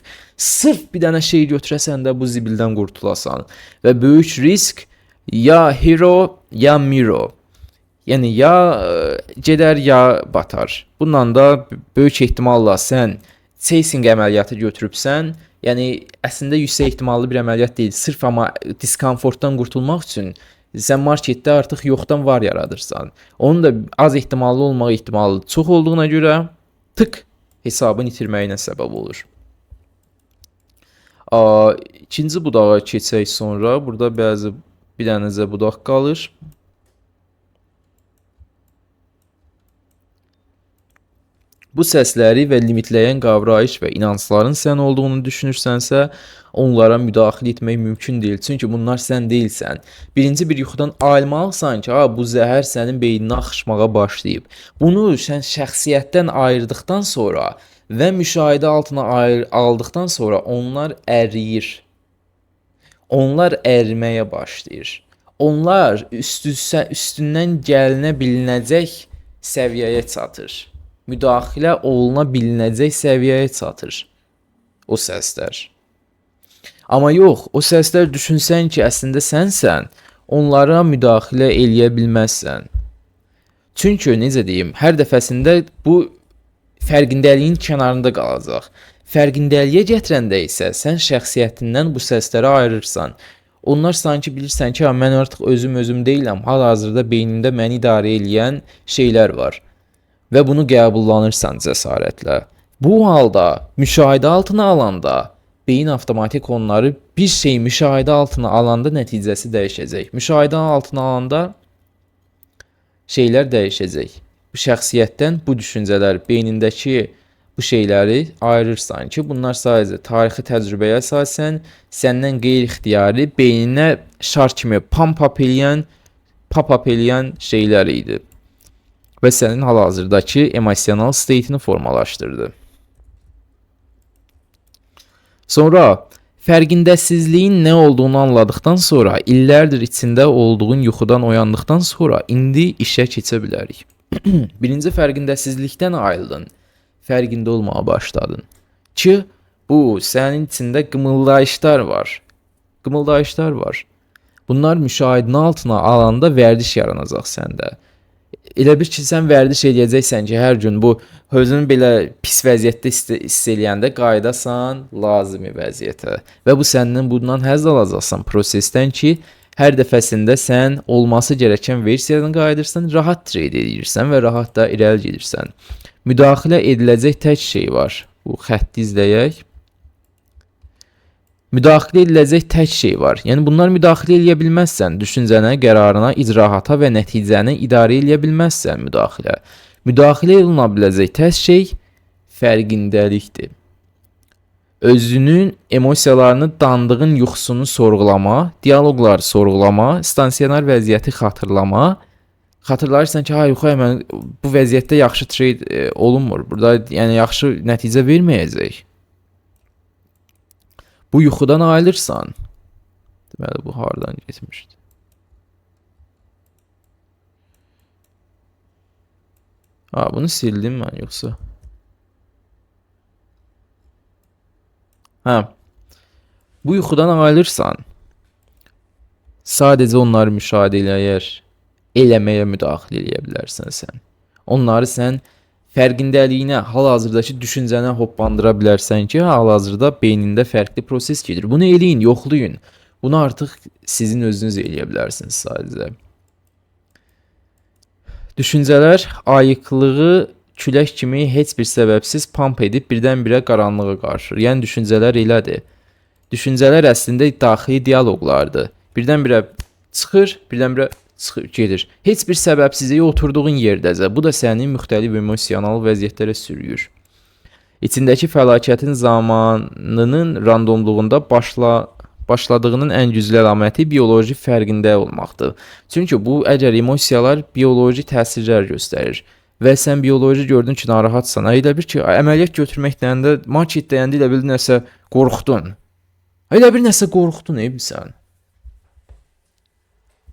bir dənə şey götürəsən də bu zibildən qurtulasan. Və böyük risk ya hero, ya miro. Yəni, ya gedər, ya batar. Bundan da böyük ehtimalla sən chasing əməliyyatı götürübsən, yəni əslində yüksək ehtimallı bir əməliyyat deyil, sırf amma diskomfortdan qurtulmaq üçün sən marketdə artıq yoxdan var yaradırsan. Onun da az ehtimallı olmaq ehtimalı çox olduğuna görə hesabın itirməyinə səbəb olur. İkinci budağa keçək sonra. Burada bəzi bir dənəcə budaq qalır. Bu səsləri və limitləyən qavrayış və inancların sən olduğunu düşünürsənsə, onlara müdaxilə etmək mümkün deyil. Çünki bunlar sən deyilsən. Birinci bir yuxudan ayılmalısan ki, bu zəhər sənin beyninə axışmağa başlayıb. Bunu sən şəxsiyyətdən ayırdıqdan sonra və müşahidə altına aldıqdan sonra onlar əriyir. Onlar əriməyə başlayır. Onlar üstündən gəlinə bilinəcək səviyyəyə çatır. Müdaxilə oluna bilinəcək səviyyəyə çatır o səslər. Amma yox, o səslər düşünsən ki, əslində sənsən, onlara müdaxilə eləyə bilməzsən. Çünki necə deyim, hər dəfəsində bu fərqindəliyin kənarında qalacaq. Fərqindəliyə gətirəndə isə sən şəxsiyyətindən bu səsləri ayırırsan. Onlar sanki bilirsən ki, mən artıq özüm deyiləm, hal-hazırda beynimdə məni idarə edən şeylər var. Və bunu qəbullanırsan cəsarətlə. Bu halda müşahidə altına alanda beyin avtomatik onları bir şey müşahidə altına alanda nəticəsi dəyişəcək. Müşahidə altına alanda şeylər dəyişəcək. Bu şəxsiyyətdən bu düşüncələr, beynindəki bu şeyləri ayırırsan ki, bunlar sadəcə tarixi təcrübəyə əsasən səndən qeyri-ixtiyari beyninə şar kimi pump-up eləyən şeylər idi. Və sənin hal-hazırdakı emosional state'ini formalaşdırdı. Sonra fərqindəsizliyin nə olduğunu anladıqdan sonra, illərdir içində olduğun yuxudan oyandıqdan sonra indi işə keçə bilərik. Birinci fərqindəsizlikdən ayıldın, fərqində olmağa başladın ki, bu sənin içində qımıldayışlar var. Qımıldayışlar var. Bunlar müşahidənin altına alanda vərdiş yaranacaq səndə. Elə bir ki, sən vərdiş eləyəcəksən ki, hər gün bu özünü belə pis vəziyyətdə hiss eləyəndə qayıdasan lazımi vəziyyətə. Və bu səndən bundan həzz alacaqsan prosesdən ki, hər dəfəsində sən olması gərəkən versiyadan qayıdırsan, rahat trade edirsən və rahat da irəli gedirsən. Müdaxilə ediləcək tək şey var. Bu xətti izləyək. Müdaxilə ediləcək tək şey var. Yəni bunlar müdaxilə eləyə bilməzsən. Düşüncənə, qərarına, icraata və nəticəni idarə eləyə bilməzsən müdaxilə. Müdaxilə oluna biləcək tək şey fərqindəlikdir. Özünün emosiyalarını dandığın yuxusunu sorğulama, dialoqları sorğulama, stansionar vəziyyəti xatırlama. Xatırlayırsan ki, yox, mən bu vəziyyətdə yaxşı trade olunmur. Burada yəni yaxşı nəticə verməyəcək. Bu yuxudan ayılırsan. Deməli, bu hardan getmişdi? Bunu sildim mən yoxsa? Bu yuxudan ayılırsan. Sadəcə onları müşahidə eləməyə müdaxilə eləyə bilərsən sən. Onları sən fərqindəliyinə, hal-hazırdakı düşüncənə hoppandıra bilərsən ki, hal-hazırda beynində fərqli proses gedir. Bunu eləyin, yoxlayın. Bunu artıq sizin özünüz eləyə bilərsiniz sadəcə. Düşüncələr ayıqlığı külək kimi heç bir səbəbsiz pump edib birdən-birə qaranlığa qarışır. Yəni düşüncələr elədir. Düşüncələr əslində daxili dialoqlardır. Birdən-birə çıxır, birdən-birə gedir. Heç bir səbəbsizliyə oturduğun yerdəcə. Bu da səni müxtəlif emosional vəziyyətlərə sürüyür. İçindəki fəlakətin zamanının randomluğunda başladığının ən güclü əlaməti bioloji fərqində olmaqdır. Çünki bu əgər emosiyalar bioloji təsirlər göstərir və sən bioloji gördün ki, narahatsan. Elə bir ki, əməliyyat götürmək deyəndə, market deyəndə elə bil nəsə qorxdun. Elə bir nəsə qorxdun, bilsən.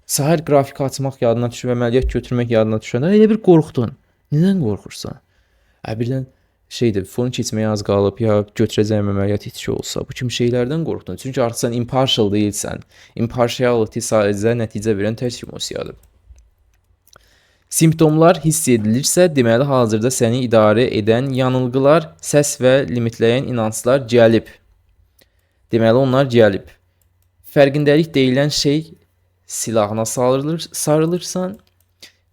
Səhər qrafik açmaq yadına düşür, əməliyyat götürmək yadına düşəndə elə bir qorxdun. Nədən qorxursan? Birdən fonu keçməyə az qalıb, ya götürəcəyim əməliyyat itki olsa, bu kimi şeylərdən qorxdun. Çünki artıq sən impartial deyilsən. Impartiality sadəcə nəticə verən tək emosiyadır. Simptomlar hiss edilirsə, deməli hazırda səni idarə edən yanılgılar, səs və limitləyən inanclar gəlib. Deməli onlar gəlib. Fərqindəlik deyilən şey silahına sarılırsan,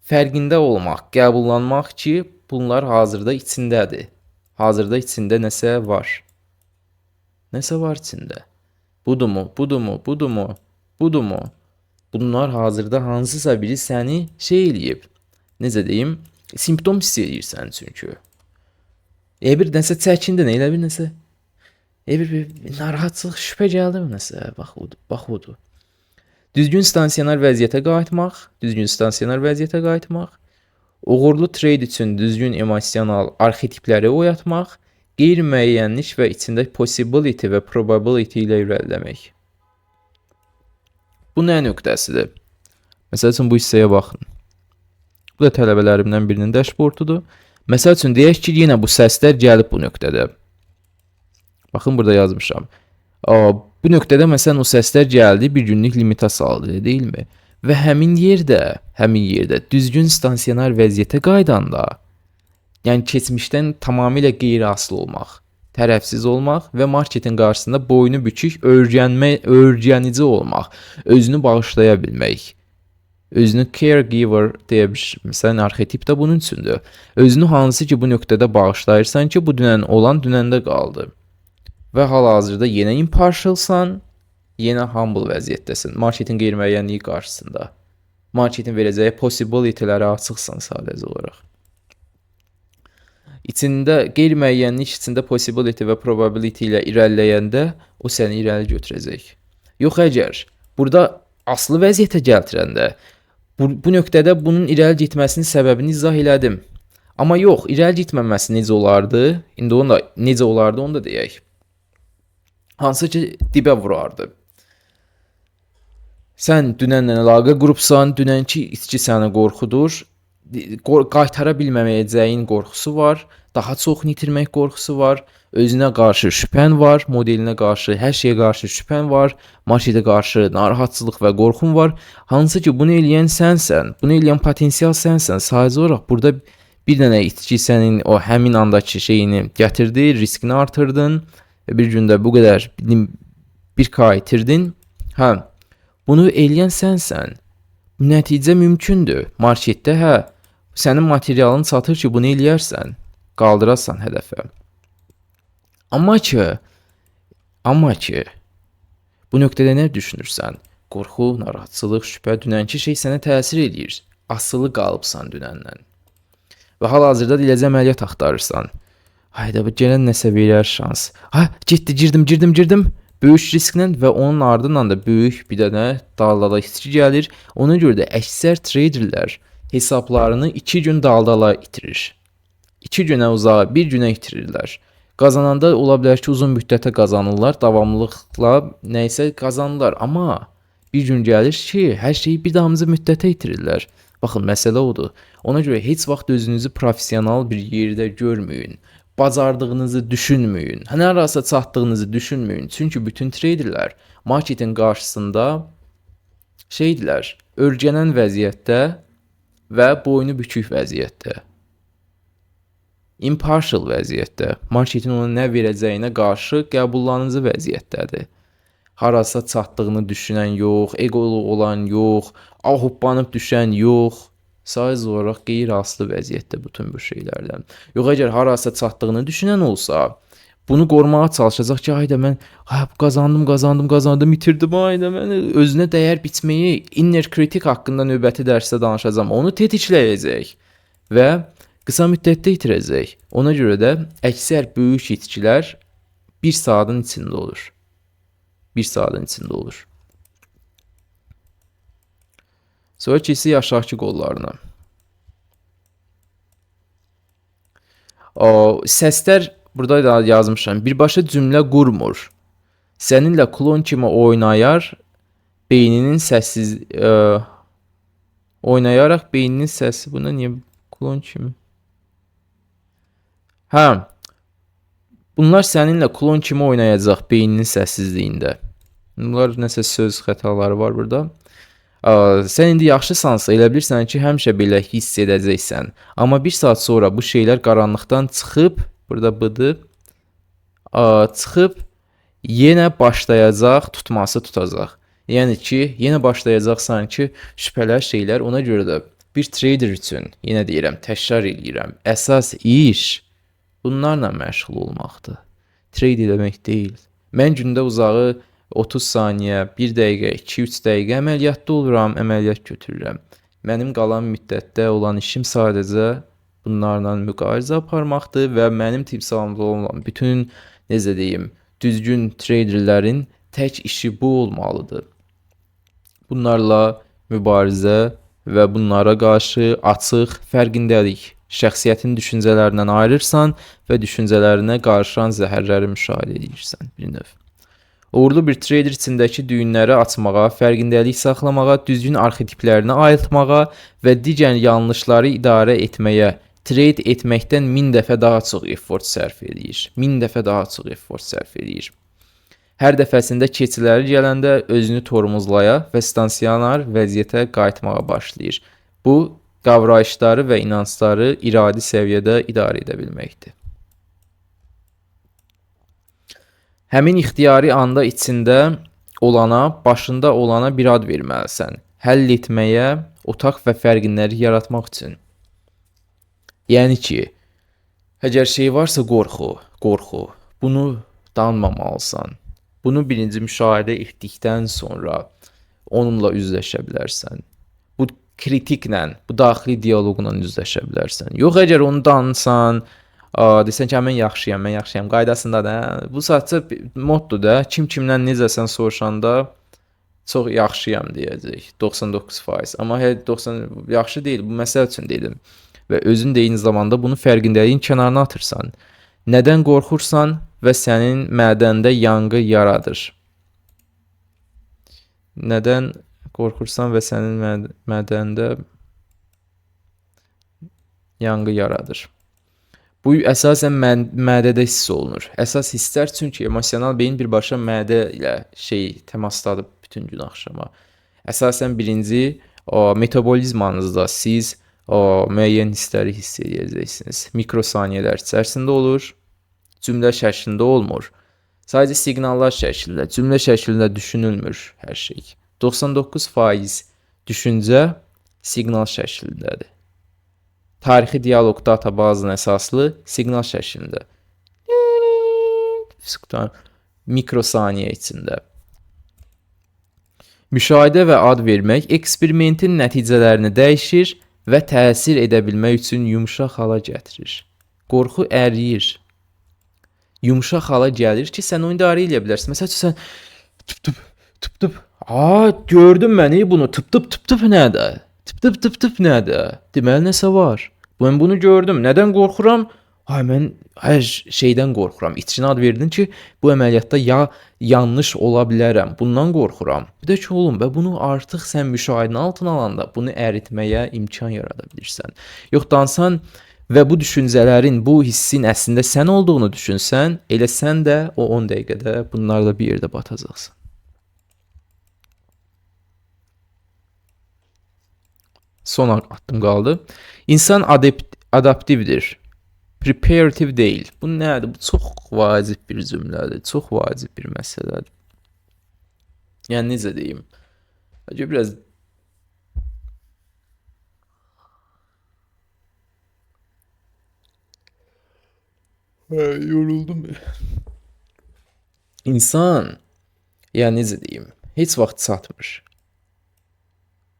fərqində olmaq, qəbullanmaq ki, bunlar hazırda içindədir. Hazırda içində nəsə var. Nəsə var içində. Budurmu? Budurmu? Budurmu? Budurmu? Bunlar hazırda hansısa biri səni şey eləyib. Necə deyim? Simptom hiss eləyirsən çünki. Bir nəsə çəkindin, elə bir nəsə. Bir narahatlıq, şübhə gəldi mi nəsə? Bax odur. Düzgün stansionar vəziyyətə qayıtmaq, uğurlu trade üçün düzgün emosional arxetipləri oyatmaq, qeyri-müəyyənlik və içində possibility və probability ilə irəliləmək. Bu nə nöqtəsidir? Məsəl üçün bu hissəyə baxın. Bu da tələbələrimdən birinin dashboardudur. Məsəl üçün deyək ki, yenə bu səslər gəlib bu nöqtədə. Baxın, burada yazmışam. Bu nöqtədə məsələn o səslər gəldi, bir günlük limitə saldı, deyilmi? Və həmin yerdə düzgün stansionar vəziyyətə qayıdanda, yəni keçmişdən tamamilə qeyri-asılı olmaq, tərəfsiz olmaq və marketin qarşısında boynu bükük, öyrənici olmaq, özünü bağışlaya bilmək. Özünü caregiver deyə məsələn arxetip də bunun üçündür. Özünü hansı ki bu nöqtədə bağışlayırsan ki, bu dünən olan dünəndə qaldı. Və hal-hazırda yenə impartialsan, yenə humble vəziyyətdəsin. Marketin qeyri-müəyyənliyi qarşısında. Marketin verəcəyi possibility'lərə açıqsan sadəcə olaraq. İçində qeyri-müəyyənlik içində possibility və probability ilə irəliləyəndə o səni irəli götürəcək. Yox, əgər burada asılı vəziyyətə gəltirəndə bu nöqtədə bunun irəli getməsinin səbəbini izah elədim. Amma yox, irəli getməməsi necə olardı? İndi necə olardı onu da deyək. Hansı ki dibə vurardı. Sən dünənlə əlaqə qurubsan, dünənki içki səni qorxudur. Qaytara bilməməyəcəyin qorxusu var, daha çox itirmək qorxusu var, özünə qarşı şübhən var, modelinə qarşı, hər şeyə qarşı şübhən var, marketə qarşı narahatçılıq və qorxun var. Hansı ki bunu eləyən sənsən, bunu eləyən potensial sənsən. Sadəcə olaraq burada bir dənə içki sənin o həmin andakı şeyini gətirdi, riskini artırdın və bir gündə bu qədər 1K itirdin. Bunu eləyən sənsən. Nəticə mümkündür. Marketdə sənin materialın çatır ki, bunu eləyərsən, qaldırasan hədəfə. Amma ki, bu nöqtədə nə düşünürsən? Qorxu, narahatçılıq, şübhə, dünənki şey sənə təsir edir. Asılı qalıbsan dünəndən. Və hal-hazırda eləcə əməliyyat axtarırsan. Hayda, bu gələn nəsə verər şans. Getdi, girdim. Böyük risklə və onun ardından da böyük bir dənə daldala hissi gəlir. Ona görə də əksər traderlər hesablarını 2 gün daldala itirir. 2 günə uzağa, 1 günə itirirlər. Qazananda ola bilər ki, uzun müddətə qazanırlar, davamlılıqla nəysə qazanırlar. Amma bir gün gəlir ki, hər şeyi bir damcı müddətə itirirlər. Baxın, məsələ odur. Ona görə heç vaxt özünüzü professional bir yerdə görməyin. Bacardığınızı düşünməyin. Nə arasa çatdığınızı düşünməyin. Çünki bütün traderlər marketin qarşısında örgənən vəziyyətdə və boynu bükük vəziyyətdə. Impartial vəziyyətdə. Marketin ona nə verəcəyinə qarşı qəbullanıcı vəziyyətdədir. Harasa çatdığını düşünən yox, egolu olan yox, hoppanıb düşən yox. Sadəcə olaraq qeyri-asılı vəziyyətdə bütün bu şeylərdən. Yox, əgər harasa çatdığını düşünən olsa, bunu qorumağa çalışacaq ki, hayda mən qazandım, itirdim, hayda mən özünə dəyər biçməyi, inner kritik haqqında növbəti dərsdə danışacağam. Onu tetikləyəcək və qısa müddətdə itirəcək. Ona görə də əksər böyük itkilər 1 saatın içində olur. 1 saatın içində olur. Sonra keçsək aşağıki qollarına. Səslər burada da yazmışam. Birbaşa cümlə qurmur. Səninlə klon kimi oynayaraq beyninin səsi. Buna niyə klon kimi? Bunlar səninlə klon kimi oynayacaq beyninin səssizliyində. Bunlar nəsə söz xətaları var burada. Sən indi yaxşısansa, elə bilirsən ki, həmişə belə hiss edəcəksən. Amma 1 saat sonra bu şeylər qaranlıqdan çıxıb, burada çıxıb, yenə başlayacaq, tutacaq. Yəni ki, yenə başlayacaqsan ki, şübhələr şeylər. Ona görə də bir trader üçün, yenə deyirəm, təkrar eləyirəm, əsas iş bunlarla məşğul olmaqdır. Trade eləmək deyil. Mən gündə uzağı 30 saniyə, 1 dəqiqə, 2-3 dəqiqə əməliyyatda oluram, əməliyyat götürürəm. Mənim qalan müddətdə olan işim sadəcə bunlarla mübarizə aparmaqdır və mənim timsalımda olan bütün, necə deyim, düzgün treyderlərin tək işi bu olmalıdır. Bunlarla mübarizə və bunlara qarşı açıq fərqindəlik. Şəxsiyyətin düşüncələrindən ayırırsan və düşüncələrinə qarışan zəhərləri müşahidə edirsən bir növ. Uğurlu bir trader içindəki düyünləri açmağa, fərqindəlik saxlamağa, düzgün arxetiplərini ayıltmağa və digər yanlışları idarə etməyə, trade etməkdən 1000 dəfə daha çox effort sərf edir. 1000 dəfə daha çox effort sərf edir. Hər dəfəsində keçiləri gələndə özünü tormozlaya və stansionar vəziyyətə qayıtmağa başlayır. Bu, qavrayışları və inancları iradi səviyyədə idarə edə bilməkdir. Həmin ixtiyari anda içində olana, başında olana bir ad verməlisən. Həll etməyə, otaq və fərqinləri yaratmaq üçün. Yəni ki, əgər şey varsa qorxu, bunu danmamalısan. Bunu birinci müşahidə etdikdən sonra onunla üzləşə bilərsən. Bu kritiklə, bu daxili dialoqla üzləşə bilərsən. Yox, əgər onu dansan, desən ki, mən yaxşıyam, qaydasında da, bu sadəcə moddur da, kim kimdən necəsən soruşanda çox yaxşıyam deyəcək, 99%. Amma 90 yaxşı deyil, bu məsəl üçün dedim. Və özün də eyni zamanda bunu fərqindəliyin kənarına atırsan. Nədən qorxursan və sənin mədəndə yanğı yaradır. Nədən qorxursan və sənin mədəndə yanğı yaradır. Bu əsasən mədədə hiss olunur. Əsas hisslər çünki emosional beyin birbaşa mədə ilə təmasdadır bütün gün axşama. Əsasən birinci metabolizmanızda siz müəyyən hissləri hiss edəcəksiniz. Mikrosaniyələr içərisində olur. Cümlə şəklində olmur. Sadəcə siqnallar şəklində, cümlə şəklində düşünülmür hər şey. 99% düşüncə siqnal şəklindədir. Tarixi dialoq databazına əsaslı siqnal şəklində. Mikrosaniyə içində. Müşahidə və ad vermək eksperimentin nəticələrini dəyişir və təsir edə bilmək üçün yumşaq hala gətirir. Qorxu əriyir. Yumşaq hala gəlir ki, sən onu idarə edə bilərsən. Məsələn, sən tıp. Gördüm məni bunu. Tıp nədir? Tıp nədir? Deməli nəsə var. Mən bunu gördüm. Nədən qorxuram? Mən hər şeydən qorxuram. İçinə ad verdin ki, bu əməliyyatda yanlış ola bilərəm. Bundan qorxuram. Bir də ki, oğlum, bunu artıq sən müşahidənin altına alanda bunu əritməyə imkan yarada bilirsən. Yox, dansan və bu düşüncələrin, bu hissin əslində sən olduğunu düşünsən, elə sən də o 10 dəqiqədə bunlarla bir yerdə batacaqsın. Son addım qaldı. İnsan adaptivdir. Preparative deyil. Bu nədir? Bu çox vacib bir cümlədir. Çox vacib bir məsələdir. Yəni, necə deyim? Biraz yoruldum. İnsan, yəni necə deyim, heç vaxt çatmır.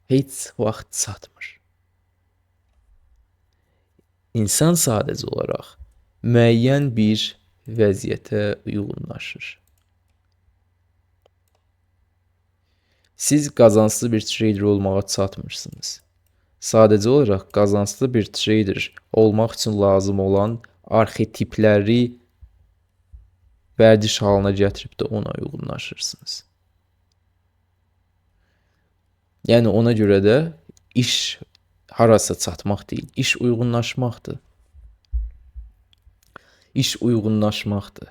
Heç vaxt çatmır. İnsan sadəcə olaraq müəyyən bir vəziyyətə uyğunlaşır. Siz qazanclı bir trader olmağa çatmırsınız. Sadəcə olaraq qazanclı bir trader olmaq üçün lazım olan arxetipləri vərdiş halına gətirib də ona uyğunlaşırsınız. Yəni ona görə də iş harasa çatmaq deyil, iş uyğunlaşmaqdır. İş uyğunlaşmaqdır.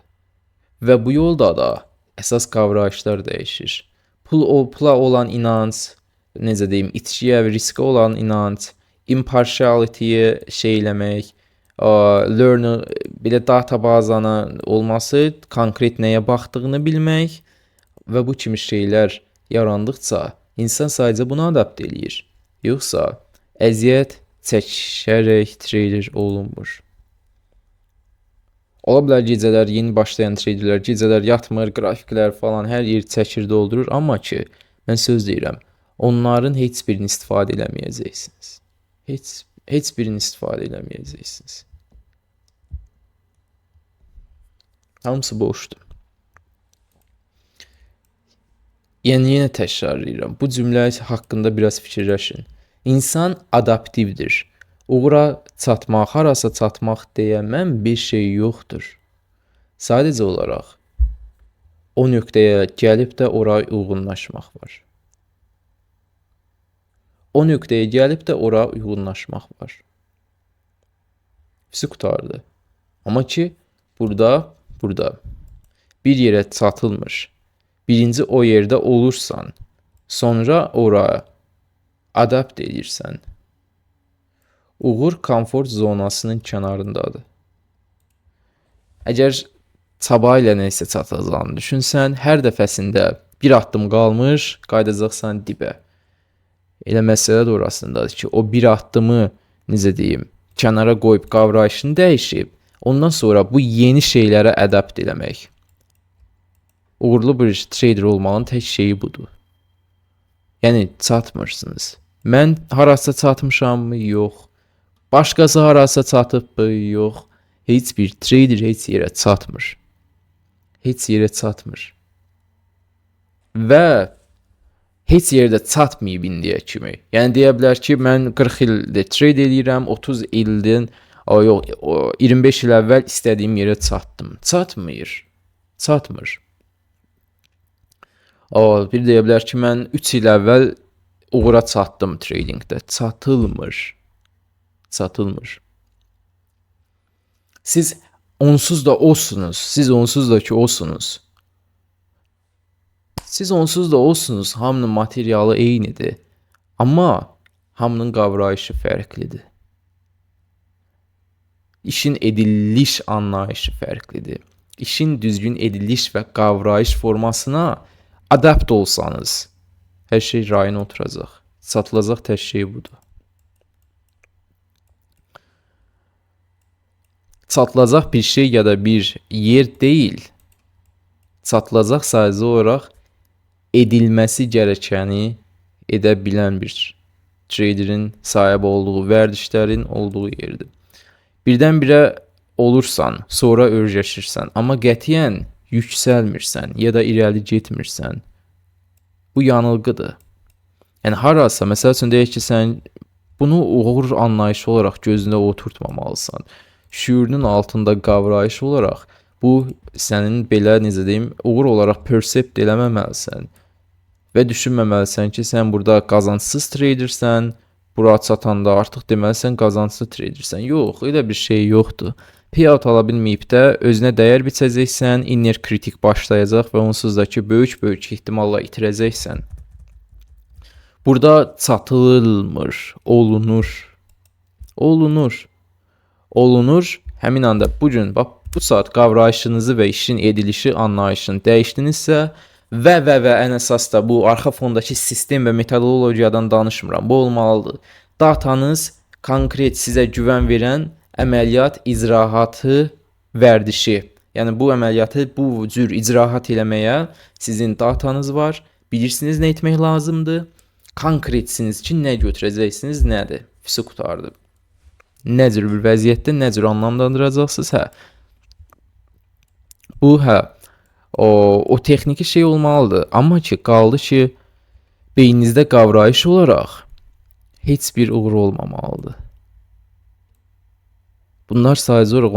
Və bu yolda da əsas qavrayışlar dəyişir. Pula olan inanc, necə deyim, itkiyə və riskə olan inanc, impartiality'yi eləmək, belə databazanın olması, konkret nəyə baxdığını bilmək və bu kimi şeylər yarandıqca insan sadəcə buna adapt eləyir. Yoxsa əziyyət çəkərək trader olunmur. Ola bilər gecələr yeni başlayan traderlər gecələr yatmır, qrafiklər falan hər yer çəkir doldurur, amma ki mən söz deyirəm, onların heç birini istifadə eləməyəcəksiniz. Heç birini istifadə eləməyəcəksiniz. Hamısı boşdur. Yəni yenə təkrarlayıram. Bu cümlə haqqında biraz fikirləşin. İnsan adaptivdir. Uğura çatmaq, harasa çatmaq deyəmən bir şey yoxdur. Sadəcə olaraq o nöqtəyə gəlib də ora uyğunlaşmaq var. O nöqtəyə gəlib də ora uyğunlaşmaq var. Hepsi qutardı. Amma ki burada bir yerə çatılmır. Birinci o yerdə olursan, sonra ora adapt edirsən. Uğur komfort zonasının kənarındadır. Əgər çaba ilə nəsə çatacağını düşünsən, hər dəfəsində bir addım qalmış, qaydacaqsan dibə. Elə məsələ də orasındadır ki, o bir addımı, necə deyim, kənara qoyub qavrayışını dəyişib, ondan sonra bu yeni şeylərə adapt eləmək. Uğurlu bir trader olmanın tək şeyi budur. Yəni çatmırsınız. Mən harasa çatmışammı? Yox. Başqası harasa çatıbmı? Yox. Heç bir trader heç yerə çatmır. Heç yerə çatmır. Və heç yerdə çatmayıb indiyə kimi. Yəni deyə bilər ki, mən 40 ildir trade edirəm, 30 ildən, yox, 25 il əvvəl istədiyim yerə çatdım. Çatmır. Bir deyə bilər ki, mən 3 il əvvəl uğura çatdım tradingdə. Çatılmır. Siz onsuz da olsunuz. Siz onsuz da olsunuz. Hamının materialı eynidir. Amma hamının qavrayışı fərqlidir. İşin ediliş anlayışı fərqlidir. İşin düzgün ediliş və qavrayış formasına adapt olsanız, hər şey rayına oturacaq. Satılacaq tək şey budur. Satılacaq bir şey ya da bir yer deyil. Satılacaq sadəcə olaraq edilməsi gərəkəni edə bilən bir traderin sahib olduğu, vərdişlərin olduğu yerdir. Birdən-birə olursan, sonra öyrəşirsən, amma qətiyyən yüksəlmirsən ya da irəli getmirsən, bu yanılğıdır. Yəni harasa, məsəl üçün deyək ki, sən bunu uğur anlayışı olaraq gözündə oturtmamalısan. Şüurunun altında qavrayış olaraq bu sənin belə, necə deyim, uğur olaraq percept eləməməlisən və düşünməməlisən ki, sən burada qazancsız tradersən, bura çatanda artıq deməli sən qazançlı tradersən. Yox, elə bir şey yoxdur. Payout ala bilməyib də özünə dəyər biçəcəksən, inner kritik başlayacaq və onsuz da ki, böyük ehtimalla itirəcəksən. Burada çatılmır, olunur. Həmin anda bugün, bax, bu saat qavrayışınızı və işin edilişi anlayışını dəyişdinizsə və ən əsas da bu arxa fondakı sistem və metodologiyadan danışmıram. Bu olmalıdır. Datanız konkret sizə güvən verən əməliyyat icraatı vərdişi. Yəni bu əməliyyatı bu cür icraat eləməyə sizin datanız var. Bilirsiniz nə etmək lazımdır. Konkretsiniz ki, nə götürəcəksiniz, nədir? Fisi qutardı. Nə cür bir vəziyyətdə, nə cür anlamlandıracaqsınız? Bu o texniki şey olmalıdır. Amma ki, qaldı ki, beyninizdə qavrayış olaraq heç bir uğur olmamalıdır. Bunlar sadəcə olaraq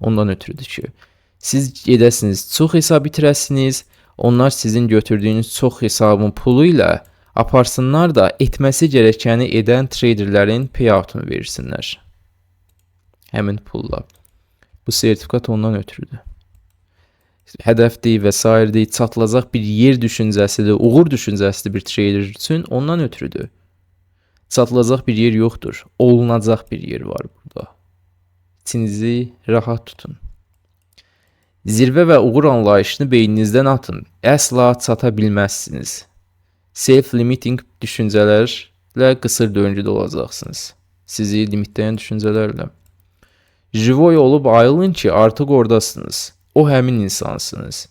ondan ötürüdür ki, siz gedəsiniz, çox hesab itirəsiniz, onlar sizin götürdüyünüz çox hesabın pulu ilə aparsınlar da etməsi gərəkəni edən traderlərin payoutunu versinlər. Həmin pulla. Bu sertifikat ondan ötürüdür. Hədəfdir və s. çatılacaq bir yer düşüncəsidir, uğur düşüncəsidir bir trader üçün, ondan ötürüdür. Çatılacaq bir yer yoxdur, olunacaq bir yer var burada. İçinizi rahat tutun. Zirvə və uğur anlayışını beyninizdən atın. Əsla çata bilməzsiniz. Self-limiting düşüncələrlə qısır döngüdə olacaqsınız. Sizi limitləyən düşüncələrlə. Jivoy olub ayılın ki, artıq oradasınız. O həmin insansınız.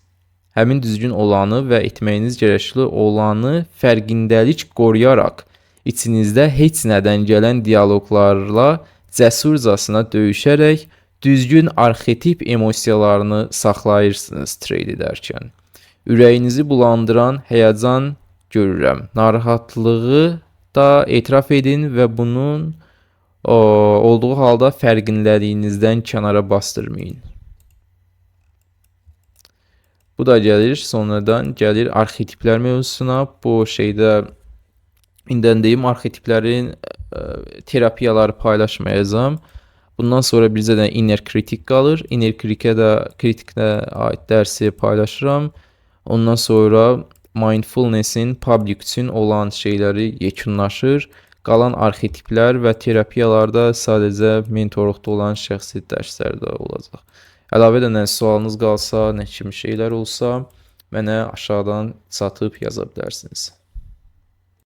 Həmin düzgün olanı və etməyiniz gərəkli olanı fərqindəlik qoruyaraq, içinizdə heç nədən gələn dialoqlarla cəsurcasına döyüşərək düzgün arxetip emosiyalarını saxlayırsınız trade edərkən. Ürəyinizi bulandıran həyəcan görürəm. Narahatlığı da etiraf edin və bunun olduğu halda fərqindəliyinizdən kənara bastırmayın. Bu da gəlir, sonradan gəlir arxetiplər mövzusuna. Bu şeydə indən deyim, arxetiplərin terapiyaları paylaşmayacağım. Bundan sonra bizə də inner kritik qalır. Inner kritikə aid dərsi paylaşıram. Ondan sonra mindfulness-in public üçün olan şeyləri yekunlaşır. Qalan arxetiplər və terapiyalarda sadəcə mentorluqda olan şəxsi dərslərdə olacaq. Əlavə edən sualınız qalsa, nə kimi şeylər olsa, mənə aşağıdan çatıb yaza bilərsiniz.